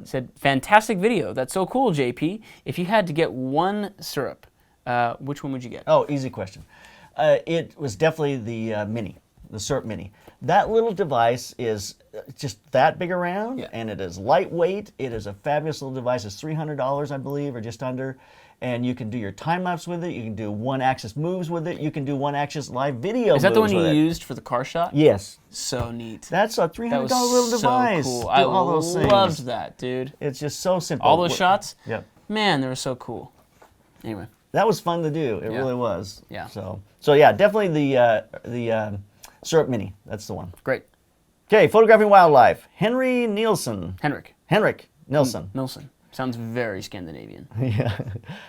S2: said, fantastic video. That's so cool, JP. If you had to get one syrup, which one would you get?
S1: Oh, easy question. It was definitely the Mini, the syrup Mini. That little device is just that big around, and it is lightweight. It is a fabulous little device. It's $300, I believe, or just under. And you can do your time lapse with it. You can do one-axis moves with it. You can do one-axis live video.
S2: Is that the one
S1: moves
S2: you
S1: with it.
S2: used for the car shot?
S1: Yes.
S2: So neat.
S1: That's a $300
S2: That was
S1: little device.
S2: so cool.
S1: Do
S2: I
S1: all those things.
S2: loved that, dude.
S1: It's just so simple.
S2: All those shots?
S1: Yep.
S2: Man, they were so cool. Anyway.
S1: That was fun to do. It really was.
S2: Yeah.
S1: So yeah, definitely the syrup Mini. That's the one.
S2: Great.
S1: Okay, photographing wildlife. Henry Nielsen.
S2: Henrik
S1: Nilsson.
S2: Nilsson. Sounds very Scandinavian.
S1: Yeah.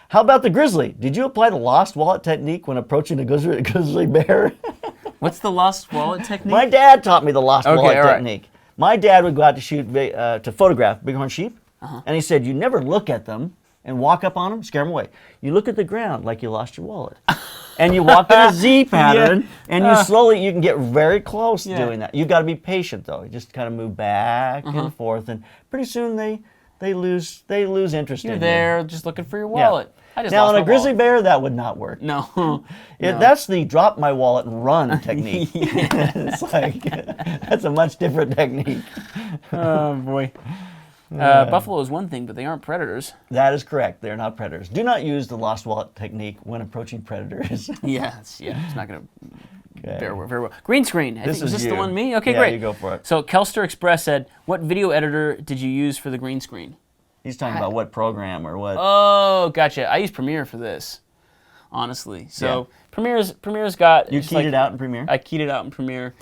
S1: How about the grizzly? Did you apply the lost wallet technique when approaching a grizzly bear?
S2: What's the lost wallet technique?
S1: My dad taught me the lost wallet
S2: all right.
S1: technique. My dad would go out to shoot to photograph bighorn sheep, and he said, "You never look at them and walk up on them, scare them away. You look at the ground like you lost your wallet." And you walk in a Z pattern, and you can get very close to doing that. You've got to be patient, though. You just kind of move back and forth, and pretty soon they lose interest in
S2: You're
S1: you.
S2: there just looking for your wallet. I just
S1: now,
S2: lost
S1: on a
S2: my
S1: grizzly
S2: wallet.
S1: bear, that would not work.
S2: No.
S1: That's the drop my wallet and run technique. It's like, that's a much different technique.
S2: Oh, boy. Buffalo is one thing, but they aren't predators.
S1: That is correct. They're not predators. Do not use the lost wallet technique when approaching predators.
S2: It's not going to bear very well. Green screen.
S1: Is
S2: this
S1: you.
S2: the one me? Okay,
S1: yeah,
S2: great.
S1: you go for it.
S2: So Kelster Express said, what video editor did you use for the green screen?
S1: He's talking about what program or what.
S2: Oh, gotcha. I use Premiere for this, honestly. So Premiere's got.
S1: You keyed it out in Premiere?
S2: I keyed it out in Premiere.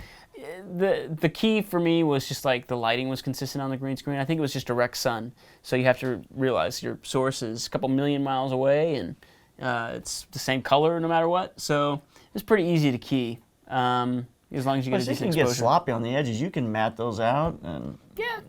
S2: The key for me was just like the lighting was consistent on the green screen. I think it was just direct sun. So you have to realize your source is a couple million miles away, and it's the same color no matter what. So it's pretty easy to key. As long as you get a decent exposure.
S1: You can get sloppy on the edges. You can mat those out. And
S2: yeah.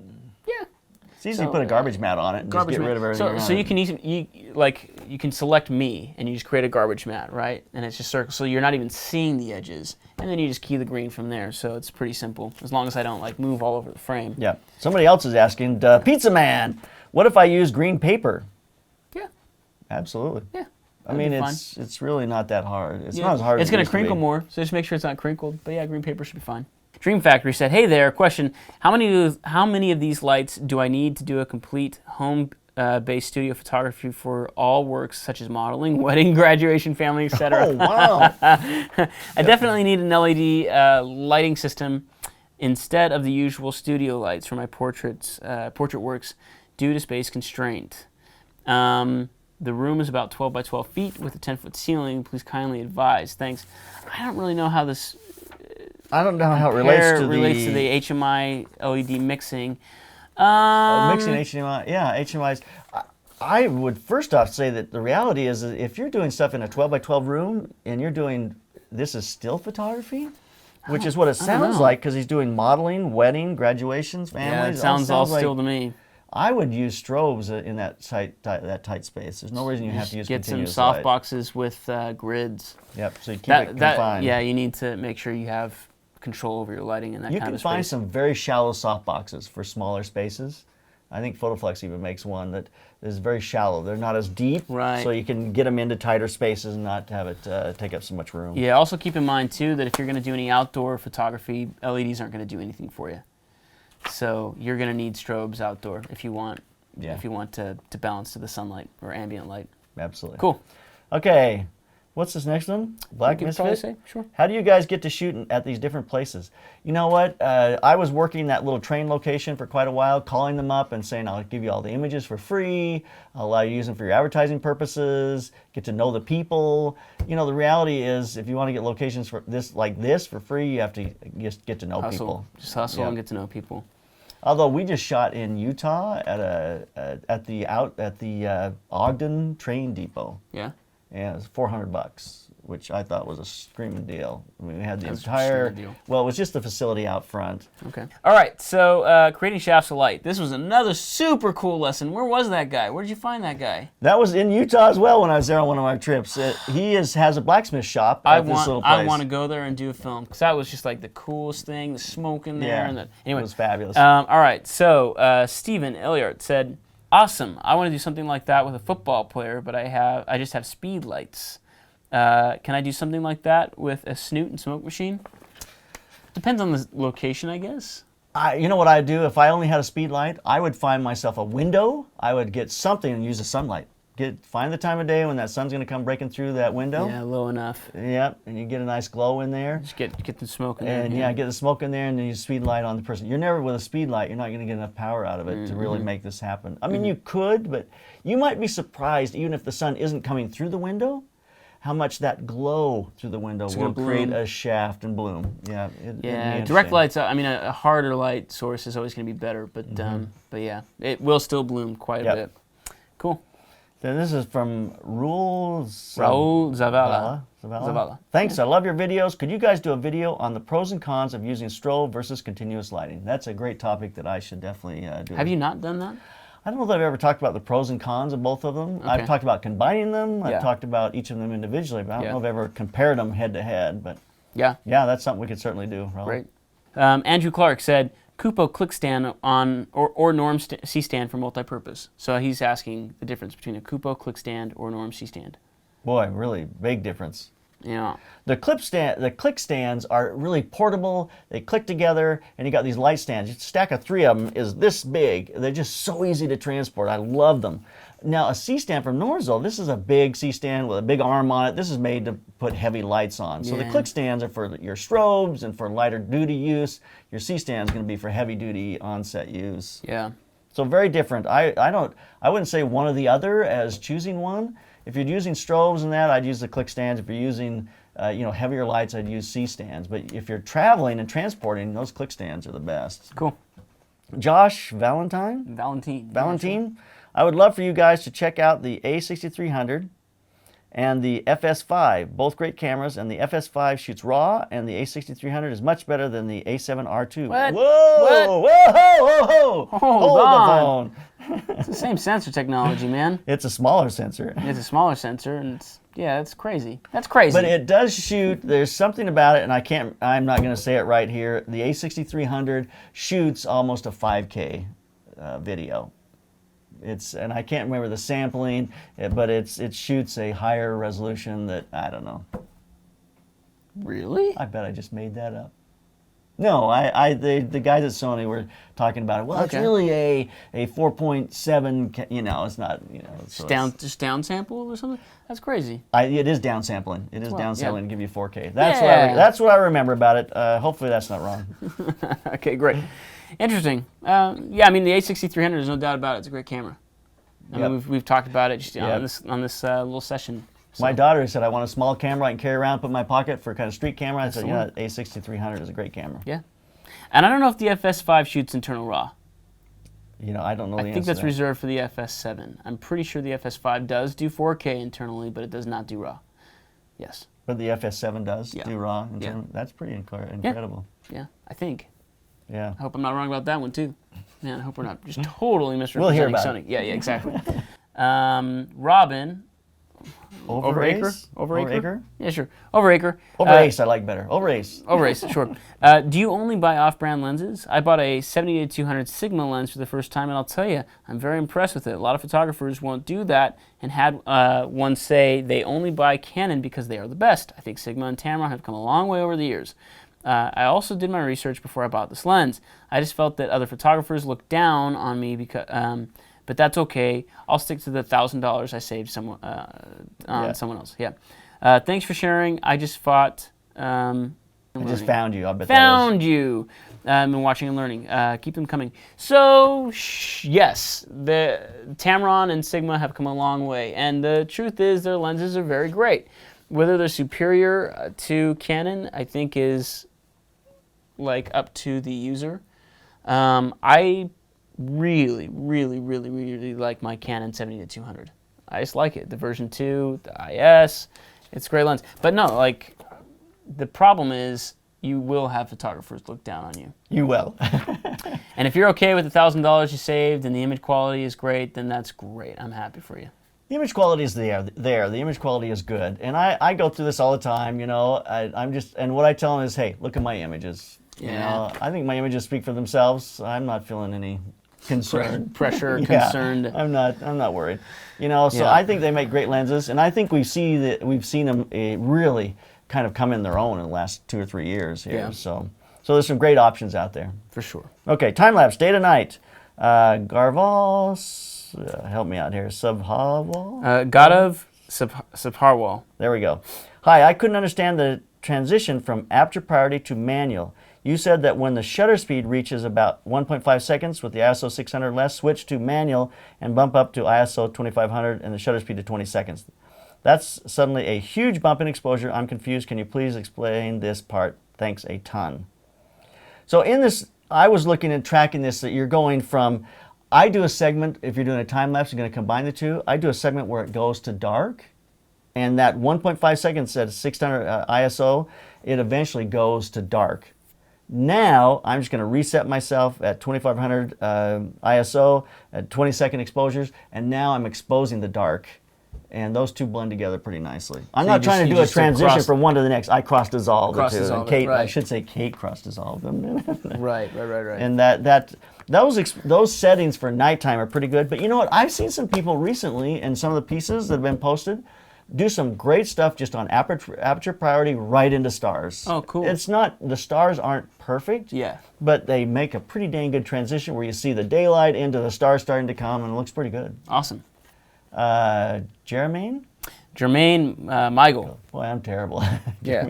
S1: It's easy to put a garbage mat on it and just get rid of everything around
S2: so you can you can select me and you just create a garbage mat, right? And it's just circle, so you're not even seeing the edges. And then you just key the green from there. So it's pretty simple, as long as I don't like move all over the frame.
S1: Yeah. Somebody else is asking, Pizza Man, what if I use green paper?
S2: Yeah.
S1: Absolutely.
S2: Yeah.
S1: I mean, it's really not that hard. It's not as hard as
S2: it's going to crinkle more, so just make sure it's not crinkled. But yeah, green paper should be fine. Dream Factory said, "Hey there, question: How many of these lights do I need to do a complete home-based studio photography for all works such as modeling, wedding, graduation, family, etc.?"
S1: Oh wow!
S2: I definitely need an LED lighting system instead of the usual studio lights for my portrait works due to space constraint. The room is about 12 by 12 feet with a 10-foot ceiling. Please kindly advise. Thanks. I don't really know how this.
S1: I don't know how it relates to
S2: the HMI LED mixing.
S1: Mixing HMI, yeah, HMIs. I would first off say that the reality is that if you're doing stuff in a 12 by 12 room and you're doing, this is still photography, which is what it sounds like, because he's doing modeling, wedding, graduations, families.
S2: Yeah, it sounds all still to me.
S1: I would use strobes in that tight space. There's no reason you have to use continuous
S2: some soft
S1: light.
S2: Boxes with grids.
S1: Yep, so you keep it confined.
S2: Yeah, you need to make sure you have control over your lighting and that kind of space.
S1: You can find some very shallow soft boxes for smaller spaces. I think Photoflex even makes one that is very shallow. They're not as deep, so you can get them into tighter spaces and not have it take up so much room.
S2: Yeah, also keep in mind too that if you're going to do any outdoor photography, LEDs aren't going to do anything for you. So you're going to need strobes outdoor if you want to balance to the sunlight or ambient light.
S1: Absolutely.
S2: Cool.
S1: Okay. What's this next one? Black Misfit?
S2: Sure.
S1: How do you guys get to shoot at these different places? You know what? I was working that little train location for quite a while, calling them up and saying, I'll give you all the images for free. I'll allow you to use them for your advertising purposes, get to know the people. You know, the reality is if you want to get locations for this for free, you have to just get to know people.
S2: Just hustle and get to know people.
S1: Although we just shot in Utah at the Ogden train depot.
S2: Yeah.
S1: Yeah, it was $400, which I thought was a screaming deal. I mean, we had the entire. Well, it was just the facility out front.
S2: Okay. All right. So, creating shafts of light. This was another super cool lesson. Where was that guy? Where did you find that guy?
S1: That was in Utah as well when I was there on one of my trips. He has a blacksmith shop at this little place.
S2: I want to go there and do a film because that was just like the coolest thing. The smoke in there.
S1: Yeah.
S2: Anyway,
S1: it was fabulous.
S2: All right. So, Stephen Elliott said, "Awesome. I want to do something like that with a football player, but I just have speed lights. Can I do something like that with a snoot and smoke machine?" Depends on the location, I guess.
S1: You know what I'd do if I only had a speed light? I would find myself a window. I would get something and use the sunlight. Find the time of day when that sun's going to come breaking through that window.
S2: Yeah, low enough.
S1: Yep, and you get a nice glow in there.
S2: Just get the smoke in there.
S1: And get the smoke in there and then you speed light on the person. You're never with a speed light, you're not going to get enough power out of it to really make this happen. I mean, you could, but you might be surprised, even if the sun isn't coming through the window, how much that glow through the window will create a shaft and bloom. Yeah,
S2: direct lights, I mean, a harder light source is always going to be better, but yeah, it will still bloom quite a bit. Cool.
S1: Then this is from Raul
S2: Zavala.
S1: Thanks, I love your videos. Could you guys do a video on the pros and cons of using strobe versus continuous lighting? That's a great topic that I should definitely do.
S2: Have you not done that?
S1: I don't know that I've ever talked about the pros and cons of both of them. Okay. I've talked about combining them. I've talked about each of them individually, but I don't know if I've ever compared them head to head. But yeah, that's something we could certainly do. Raul.
S2: Great. Andrew Clark said, Kupo click stand or Norm C-stand for multi-purpose. So he's asking the difference between a Kupo click stand or Norm C-stand.
S1: Boy, really big difference.
S2: Yeah.
S1: The click stands are really portable. They click together, and you got these light stands. A stack of 3 of them is this big. They're just so easy to transport. I love them. Now, a C-stand from Norzol, this is a big C-stand with a big arm on it. This is made to put heavy lights on. So the click stands are for your strobes and for lighter duty use. Your C-stand is going to be for heavy duty on-set use.
S2: Yeah.
S1: So very different. I wouldn't say one or the other as choosing one. If you're using strobes and that, I'd use the click stands. If you're using heavier lights, I'd use C stands. But if you're traveling and transporting, those click stands are the best.
S2: Cool.
S1: Josh Valentine?
S2: Valentine.
S1: Valentine? I would love for you guys to check out the A6300 and the FS5, both great cameras, and the FS5 shoots RAW, and the A6300 is much better than the A7R2.
S2: What?
S1: Whoa!
S2: What?
S1: Whoa!
S2: Hold on.
S1: the phone.
S2: It's the same sensor technology, man.
S1: It's a smaller sensor.
S2: It's a smaller sensor, and that's crazy. That's crazy.
S1: But it does shoot. There's something about it, and I'm not going to say it right here. The A6300 shoots almost a 5K video. And I can't remember the sampling, but it shoots a higher resolution that, I don't know.
S2: Really?
S1: I bet I just made that up. No, the guys at Sony were talking about it. Well,
S2: Okay.
S1: it's really a 4.7, it's not, so
S2: Just down sample or something? That's crazy.
S1: it is downsampling. It is
S2: Well,
S1: downsampling
S2: yeah.
S1: to give you 4K. That's
S2: Yeah.
S1: that's what I remember about it. Hopefully that's not wrong.
S2: Okay, great. Interesting. Yeah, I mean, the A6300, there's no doubt about it. It's a great camera. I mean,
S1: Yep.
S2: we've talked about it just
S1: Yep.
S2: on this little session. So,
S1: My daughter said, I want a small camera I can carry around, put in my pocket for kind of street camera. I said,
S2: the one.
S1: A6300 is a great camera.
S2: Yeah. And I don't know if the FS5 shoots internal RAW.
S1: I don't know the
S2: I
S1: answer
S2: think that's
S1: to that.
S2: reserved for the FS7. I'm pretty sure the FS5 does do 4K internally, but it does not do RAW. Yes.
S1: But the FS7 does
S2: Yeah.
S1: do RAW.
S2: Yeah.
S1: That's pretty incredible.
S2: Yeah, I think.
S1: Yeah.
S2: I hope I'm not wrong about that one, too. Man, I hope we're not just totally misrepresenting
S1: We'll hear about
S2: Sony. Yeah, exactly. Robin.
S1: Overace?
S2: Overacre? Yeah, sure. Overacre.
S1: Overace I like better. Overace.
S2: Overace, sure. Do you only buy off-brand lenses? I bought a 70-200 Sigma lens for the first time, and I'll tell you, I'm very impressed with it. A lot of photographers won't do that, and had one say they only buy Canon because they are the best. I think Sigma and Tamron have come a long way over the years. I also did my research before I bought this lens. I just felt that other photographers looked down on me because, but that's okay. I'll stick to the $1,000 I saved on someone else. Yeah. Thanks for sharing. I just found
S1: you. I bet
S2: found you. I've been watching and learning. Keep them coming. So, yes, the Tamron and Sigma have come a long way, and the truth is their lenses are very great. Whether they're superior to Canon, I think is like up to the user. I really like my Canon 70-200. I just like it. The version 2, the IS, it's a great lens. But no, like, the problem is you will have photographers look down on you.
S1: You will.
S2: And if you're okay with the $1,000 you saved and the image quality is great, then that's great. I'm happy for you.
S1: The image quality is there. The image quality is good. And I go through this all the time, and what I tell them is, hey, look at my images.
S2: Yeah.
S1: I think my images speak for themselves. I'm not feeling any concern.
S2: Pressure,
S1: Yeah,
S2: concerned.
S1: I'm not worried. So
S2: Yeah.
S1: I think they make great lenses, and I think we've seen them really kind of come in their own in the last 2 or 3 years here.
S2: Yeah.
S1: So there's some great options out there.
S2: For sure.
S1: Okay, time lapse, day to night. Garval, help me out here. Subhawal?
S2: Gadav Subharwal.
S1: There we go. Hi, I couldn't understand the transition from aperture priority to manual. You said that when the shutter speed reaches about 1.5 seconds with the ISO 600 less, switch to manual and bump up to ISO 2500 and the shutter speed to 20 seconds. That's suddenly a huge bump in exposure. I'm confused. Can you please explain this part? Thanks a ton. So in this, I was looking and tracking this, that you're going from, I do a segment, if you're doing a time lapse, you're going to combine the two. I do a segment where it goes to dark, and that 1.5 seconds at 600 ISO, it eventually goes to dark. Now, I'm just going to reset myself at 2500 ISO, at 20-second exposures, and now I'm exposing the dark. And those two blend together pretty nicely. I'm not trying to do a transition from one to the next. I cross-dissolve the two. And Kate, I should say Kate cross-dissolved them.
S2: Right.
S1: And those settings for nighttime are pretty good. But you know what? I've seen some people recently, and some of the pieces that have been posted, do some great stuff just on aperture priority right into stars.
S2: Oh, cool.
S1: The stars aren't perfect, but they make a pretty dang good transition where you see the daylight into the stars starting to come, and it looks pretty good.
S2: Awesome.
S1: Jermaine
S2: Michael.
S1: Boy, I'm terrible.
S2: Yeah.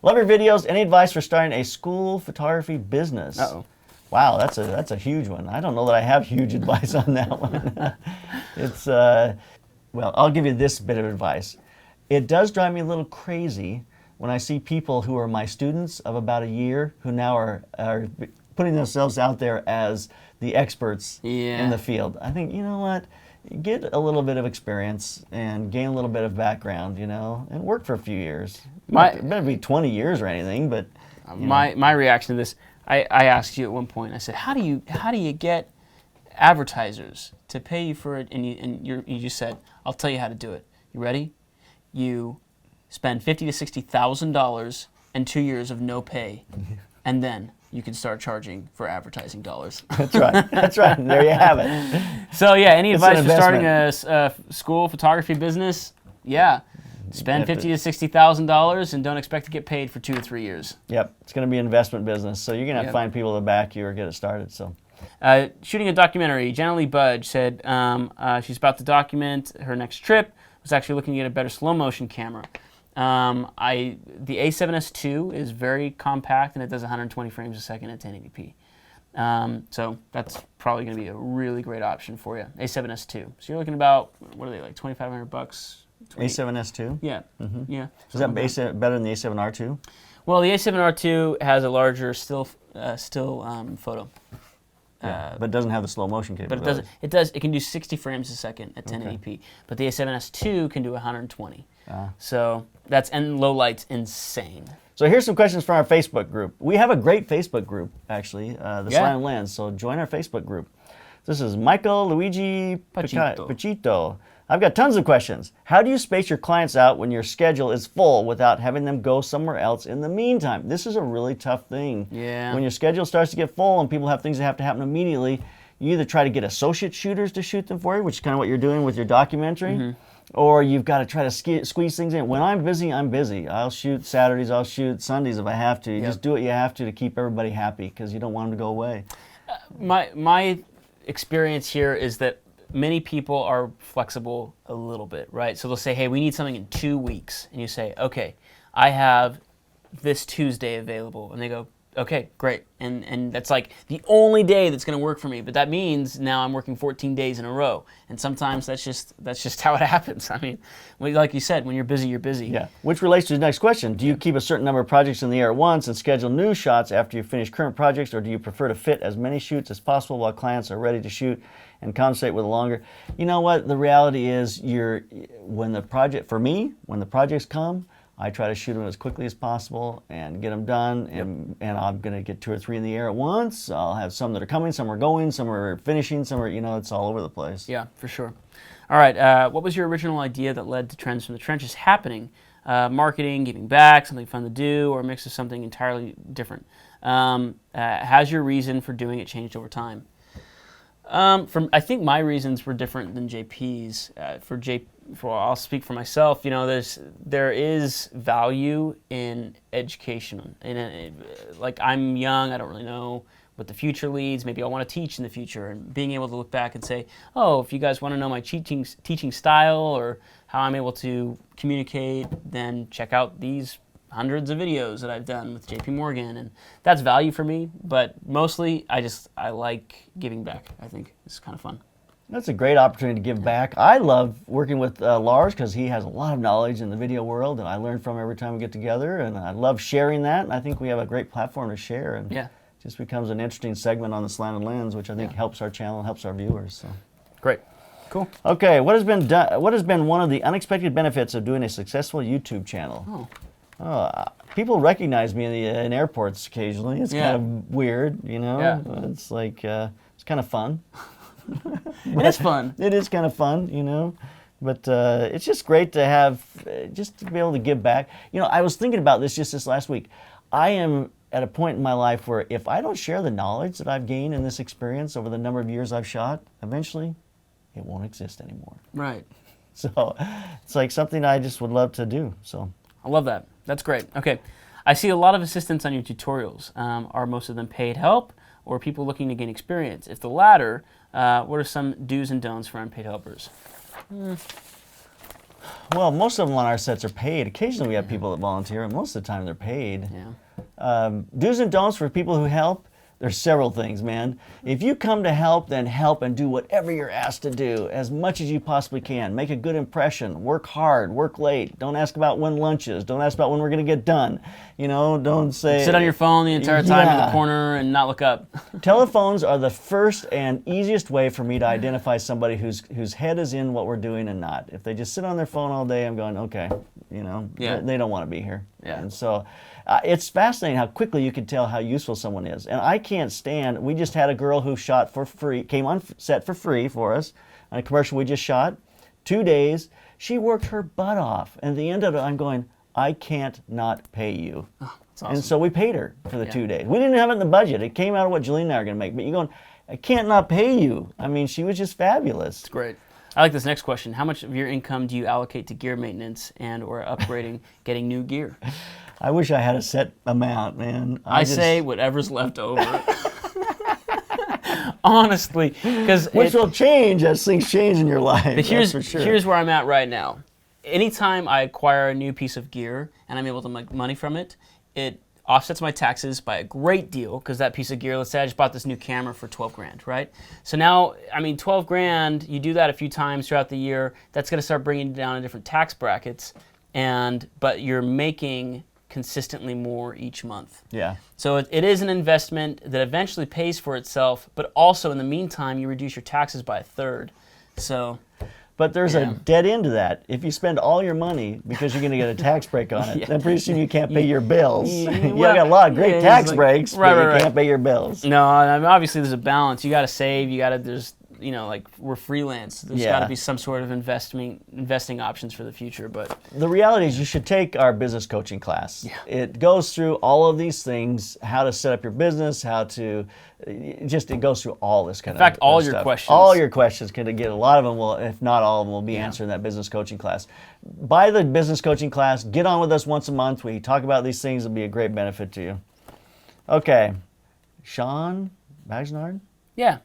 S1: Love your videos. Any advice for starting a school photography business?
S2: Uh-oh.
S1: Wow, that's a huge one. I don't know that I have huge advice on that one. It's well, I'll give you this bit of advice. It does drive me a little crazy when I see people who are my students of about a year who now are putting themselves out there as the experts in the field. I think, you know what? Get a little bit of experience and gain a little bit of background, you know, and work for a few years. It better be 20 years or anything, but
S2: my reaction to this, I asked you at one point. I said, how do you get advertisers to pay you for it? And you just said, I'll tell you how to do it. You ready? You spend $50,000 to $60,000 and 2 years of no pay, and then you can start charging for advertising dollars.
S1: That's right. That's right. And there you have it.
S2: So yeah, any advice for starting a school photography business? Yeah, spend $50,000 to $60,000 and don't expect to get paid for 2 to 3 years.
S1: Yep, it's going to be an investment business, so you're going to have to find people to back you or get it started. So,
S2: shooting a documentary. Jenna Lee Budge said she's about to document her next trip. Was actually looking at a better slow motion camera. The A7S II is very compact and it does 120 frames a second at 1080p. So that's probably going to be a really great option for you. A7S II. So you're looking about, what are they, like $2,500?
S1: A7S II?
S2: Yeah. Mm-hmm. Yeah.
S1: Is that better than the A7R II?
S2: Well, the A7R II has a larger still photo.
S1: Yeah, but it doesn't have the slow motion capability.
S2: But it can do 60 frames a second at 1080p. But the A7S II can do 120. So and low light's insane.
S1: So here's some questions from our Facebook group. We have a great Facebook group, actually, the Slanted Lens. So join our Facebook group. This is Michael Luigi Pachito. I've got tons of questions. How do you space your clients out when your schedule is full without having them go somewhere else in the meantime? This is a really tough thing.
S2: Yeah.
S1: When your schedule starts to get full and people have things that have to happen immediately, you either try to get associate shooters to shoot them for you, which is kind of what you're doing with your documentary, or you've got to try to squeeze things in. When I'm busy, I'm busy. I'll shoot Saturdays, I'll shoot Sundays if I have to. You just do what you have to keep everybody happy because you don't want them to go away.
S2: My experience here is that many people are flexible a little bit, right? So they'll say, hey, we need something in 2 weeks. And you say, okay, I have this Tuesday available. And they go, okay, great. And that's like the only day that's going to work for me. But that means now I'm working 14 days in a row. And sometimes that's just how it happens. I mean, like you said, when you're busy, you're busy.
S1: Yeah, which relates to the next question. Do you keep a certain number of projects in the air at once and schedule new shots after you finish current projects, or do you prefer to fit as many shoots as possible while clients are ready to shoot and compensate with a longer? You know what? The reality is when the projects come, I try to shoot them as quickly as possible and get them done, and I'm going to get 2 or 3 in the air at once. I'll have some that are coming, some are going, some are finishing, some are, it's all over the place.
S2: Yeah, for sure. All right, what was your original idea that led to Trends from the Trenches happening? Marketing, giving back, something fun to do, or a mix of something entirely different? Has your reason for doing it changed over time? I think my reasons were different than JP's. I'll speak for myself. There is value in education. Like, I'm young, I don't really know what the future leads. Maybe I want to teach in the future, and being able to look back and say, oh, if you guys want to know my teaching style or how I'm able to communicate, then check out these hundreds of videos that I've done with JP Morgan, and that's value for me. But mostly, I like giving back. I think it's kind of fun.
S1: That's a great opportunity to give back. I love working with Lars because he has a lot of knowledge in the video world, and I learn from him every time we get together, and I love sharing that, and I think we have a great platform to share, and it just becomes an interesting segment on the Slanted Lens, which I think helps our channel and helps our viewers. So.
S2: Great. Cool.
S1: Okay, what has been one of the unexpected benefits of doing a successful YouTube channel? People recognize me in airports occasionally. It's kind of weird,
S2: Yeah.
S1: It's like, it's kind of fun.
S2: It is fun.
S1: It is kind of fun, But it's just great to have, just to be able to give back. I was thinking about this just this last week. I am at a point in my life where if I don't share the knowledge that I've gained in this experience over the number of years I've shot, eventually it won't exist anymore.
S2: Right.
S1: So it's like something I just would love to do. So
S2: I love that. That's great. Okay. I see a lot of assistants on your tutorials. Are most of them paid help or people looking to gain experience? If the latter, what are some do's and don'ts for unpaid helpers?
S1: Well, most of them on our sets are paid. Occasionally we have people that volunteer, and most of the time they're paid.
S2: Yeah.
S1: Do's and don'ts for people who help. There's several things, man. If you come to help, then help and do whatever you're asked to do as much as you possibly can. Make a good impression. Work hard. Work late. Don't ask about when lunch is. Don't ask about when we're going to get done. You know, don't say...
S2: Sit on your phone the entire time in the corner and not look up.
S1: Telephones are the first and easiest way for me to identify somebody whose head is in what we're doing and not. If they just sit on their phone all day, I'm going, okay, you know, they don't want to be here.
S2: Yeah.
S1: And so it's fascinating how quickly you can tell how useful someone is. And I can't stand, we just had a girl who shot for free, came on set for free for us on a commercial we just shot, 2 days. She worked her butt off. And at the end of it, I'm going, I can't not pay you.
S2: Oh, that's awesome.
S1: And so we paid her for the 2 days. We didn't have it in the budget. It came out of what Jolene and I are going to make. But you're going, I can't not pay you. I mean, she was just fabulous.
S2: It's great. I like this next question. How much of your income do you allocate to gear maintenance and or upgrading, getting new gear?
S1: I wish I had a set amount, man.
S2: I say whatever's left over. Honestly, because
S1: which will change as things change in your life.
S2: Here's
S1: that's for sure.
S2: Here's where I'm at right now. Anytime I acquire a new piece of gear and I'm able to make money from it, it offsets my taxes by a great deal because that piece of gear, let's say I just bought this new camera for 12 grand, right? So now, I mean, 12 grand, you do that a few times throughout the year, that's going to start bringing you down in different tax brackets, but you're making consistently more each month.
S1: Yeah.
S2: So it is an investment that eventually pays for itself, but also in the meantime, you reduce your taxes by a third. So...
S1: But there's a dead end to that. If you spend all your money because you're going to get a tax break on it, then pretty soon you can't pay your bills. You got a lot of great tax breaks, but you can't pay your bills.
S2: No, I mean, obviously there's a balance. You got to save. You got to, there's, you know, like we're freelance. There's got to be some sort of investing options for the future. But
S1: the reality is you should take our business coaching class.
S2: Yeah.
S1: It goes through all of these things, how to set up your business, how to, it goes through all this kind of stuff.
S2: In fact, all your questions.
S1: All your questions, can get a lot of them, will, if not all of them, will be answered in that business coaching class. Buy the business coaching class. Get on with us once a month. We talk about these things. It'll be a great benefit to you. Okay. Sean Bagnard?
S2: Yeah.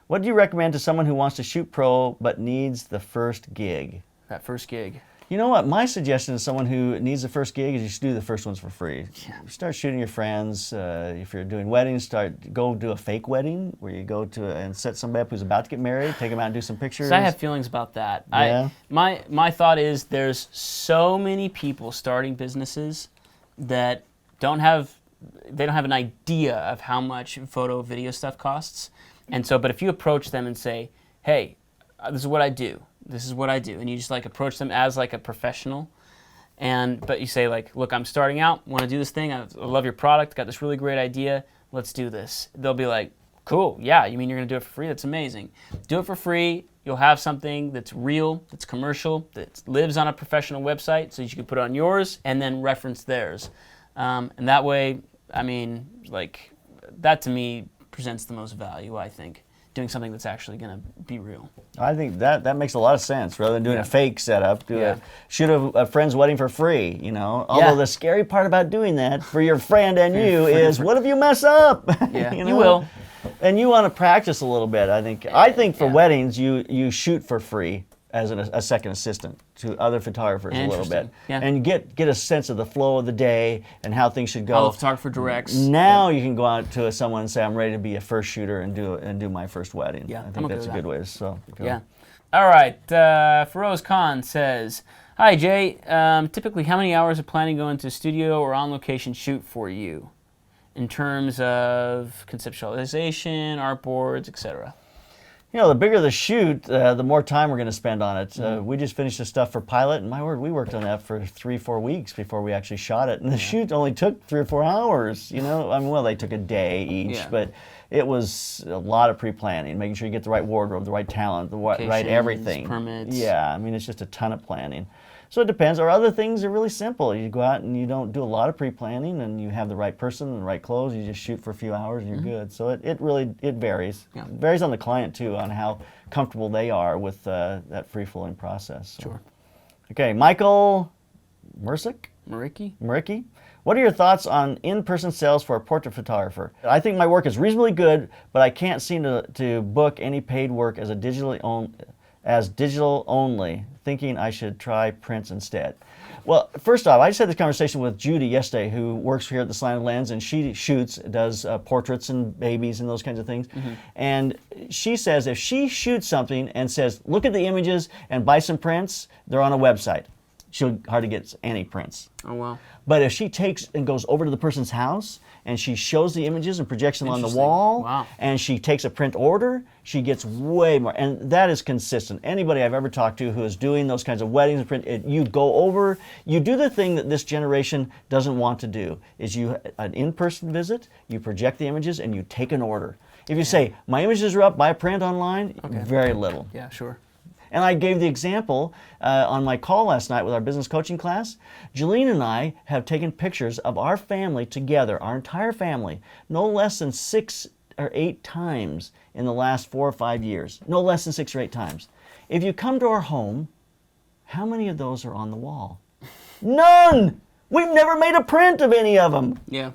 S1: What do you recommend to someone who wants to shoot pro but needs the first gig?
S2: That first gig.
S1: You know what? My suggestion to someone who needs the first gig is you should do the first ones for free. Yeah. Start shooting your friends. If you're doing weddings, go do a fake wedding where you go to and set somebody up who's about to get married. Take them out and do some pictures.
S2: So I have feelings about that.
S1: Yeah.
S2: My thought is there's so many people starting businesses that don't have an idea of how much photo video stuff costs. And so, but if you approach them and say, hey, this is what I do. This is what I do. And you just like approach them as like a professional. But you say like, look, I'm starting out, want to do this thing. I love your product, got this really great idea. Let's do this. They'll be like, cool. Yeah. You mean you're going to do it for free? That's amazing. Do it for free. You'll have something that's real, that's commercial, that lives on a professional website. So you can put it on yours and then reference theirs. And that way, I mean, like that to me presents the most value, I think. Doing something that's actually going to be real. I
S1: think that makes a lot of sense. Rather than doing a fake setup, shoot a friend's wedding for free, you know. Although the scary part about doing that for your friend and you is, what if you mess up?
S2: Yeah,
S1: you know?
S2: You will.
S1: And you want to practice a little bit, I think. I think for weddings, you shoot for free as a second assistant to other photographers a little bit.
S2: Yeah.
S1: And get a sense of the flow of the day and how things should go.
S2: How the photographer directs.
S1: Now you can go out to someone and say, I'm ready to be a first shooter and do my first wedding.
S2: Yeah,
S1: I think that's a good way. So go.
S2: Yeah. All right. Feroz Khan says, hi, Jay. Typically, how many hours of planning go into a studio or on-location shoot for you in terms of conceptualization, artboards, etc.?
S1: You know, the bigger the shoot, the more time we're going to spend on it. We just finished the stuff for Pilot, and my word, we worked on that for 3-4 weeks before we actually shot it. And the shoot only took 3 or 4 hours, you know. I mean, well, they took a day each, but it was a lot of pre-planning, making sure you get the right wardrobe, the right talent, the right everything.
S2: Permits.
S1: Yeah, I mean, it's just a ton of planning. So it depends. Or other things are really simple. You go out and you don't do a lot of pre-planning, and you have the right person and the right clothes. You just shoot for a few hours and you're good. So it really varies. Yeah. It varies on the client too, on how comfortable they are with that free-flowing process. So.
S2: Sure.
S1: Okay, Michael
S2: Maricki.
S1: What are your thoughts on in-person sales for a portrait photographer? I think my work is reasonably good, but I can't seem to book any paid work as a digitally owned as digital only, thinking I should try prints instead. Well, first off, I just had this conversation with Judy yesterday, who works here at the Slanted Lens, and she does portraits and babies and those kinds of things. And she says if she shoots something and says, look at the images and buy some prints, they're on a website. She'll hardly get any prints.
S2: Oh, wow.
S1: But if she takes and goes over to the person's house and she shows the images and projects them on the wall,
S2: wow.
S1: and she takes a print order, she gets way more. And that is consistent. Anybody I've ever talked to who is doing those kinds of weddings and print, you go over, you do the thing that this generation doesn't want to do, is you an in-person visit, you project the images, and you take an order. If you say, my images are up, buy a print online, very little.
S2: Yeah, sure.
S1: And I gave the example on my call last night with our business coaching class. Jolene and I have taken pictures of our family together, our entire family, no less than 6 or 8 times in the last 4 or 5 years. No less than 6 or 8 times. If you come to our home, how many of those are on the wall? None! We've never made a print of any of them.
S2: Yeah.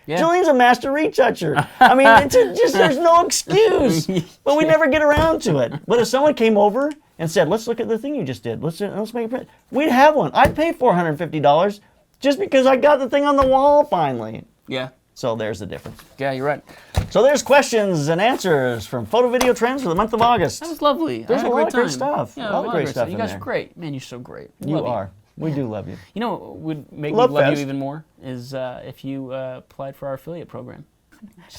S1: Julian's a master retoucher. I mean, there's no excuse. But we never get around to it. But if someone came over and said, let's look at the thing you just did. Let's make a print. We'd have one. I'd pay $450 just because I got the thing on the wall finally.
S2: Yeah.
S1: So there's the difference.
S2: Yeah, you're right.
S1: So there's questions and answers from Photo Video Trends for the month of August.
S2: That was lovely.
S1: There's
S2: I had
S1: a lot of
S2: great
S1: great stuff.
S2: Yeah,
S1: a lot of great stuff
S2: You
S1: in
S2: guys
S1: there.
S2: are great. Man, you're so great.
S1: You
S2: Love
S1: are. We do love you.
S2: You know what would make
S1: Love
S2: me love
S1: fest.
S2: you even more is if you applied for our affiliate program.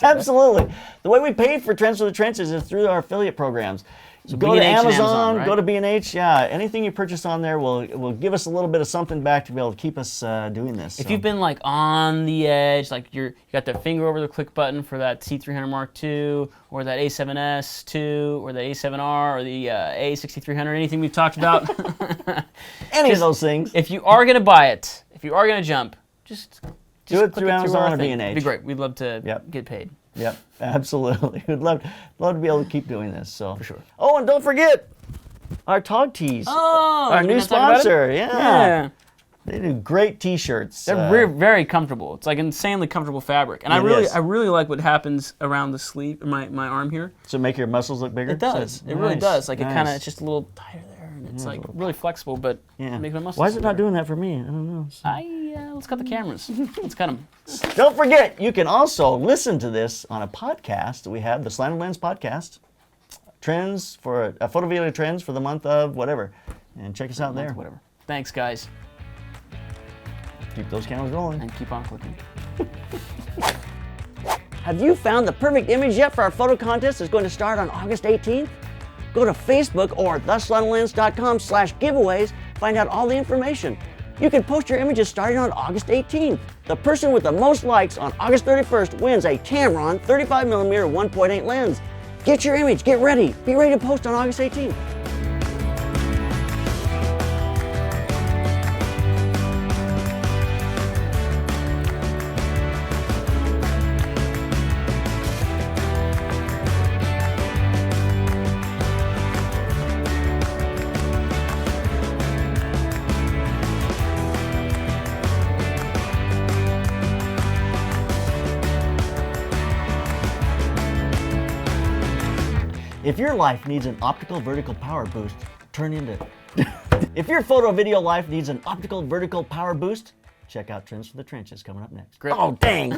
S1: Absolutely. The way we pay for Trends for the Trenches is through our affiliate programs. So go to
S2: B&H and
S1: Amazon,
S2: right?
S1: go to B&H. Yeah, anything you purchase on there will give us a little bit of something back to be able to keep us doing this.
S2: If you've been like on the edge, like you got the finger over the click button for that C300 Mark II, or that A7S II, or the A7R, or the A6300, anything we've talked about.
S1: Any of those things.
S2: If you are going to buy it, if you are going to jump, just
S1: do it
S2: click
S1: through Amazon
S2: our
S1: or
S2: thing.
S1: B&H.
S2: It'd be great. We'd love to get paid.
S1: Yep, absolutely. We'd love to be able to keep doing this. So
S2: for sure.
S1: Oh, and don't forget our Tog Tees.
S2: Oh,
S1: our new sponsor. Yeah. They do great T-shirts.
S2: They're very comfortable. It's like insanely comfortable fabric, and I really like what happens around the sleeve, my arm here.
S1: So make your muscles look bigger.
S2: It does. It really does. Like it kind of, it's just a little tighter there, and it's like really flexible, but make my muscles.
S1: Why is it not doing that for me? I don't know.
S2: Let's cut the cameras. Let's cut them.
S1: Don't forget, you can also listen to this on a podcast. We have the Slanted Lens podcast, trends for photo video trends for the month of whatever, and check us out there.
S2: Whatever. Thanks, guys.
S1: Keep those cameras rolling.
S2: And keep on clicking.
S1: Have you found the perfect image yet for our photo contest that's going to start on August 18th? Go to Facebook or theslanteddlens.com/giveaways. Find out all the information. You can post your images starting on August 18th. The person with the most likes on August 31st wins a Tamron 35mm 1.8 lens. Get your image, get ready. Be ready to post on August 18th. If your life needs an optical vertical power boost, If your photo video life needs an optical vertical power boost, check out Trends for the Trenches coming up next.
S2: Great.
S1: Oh, dang!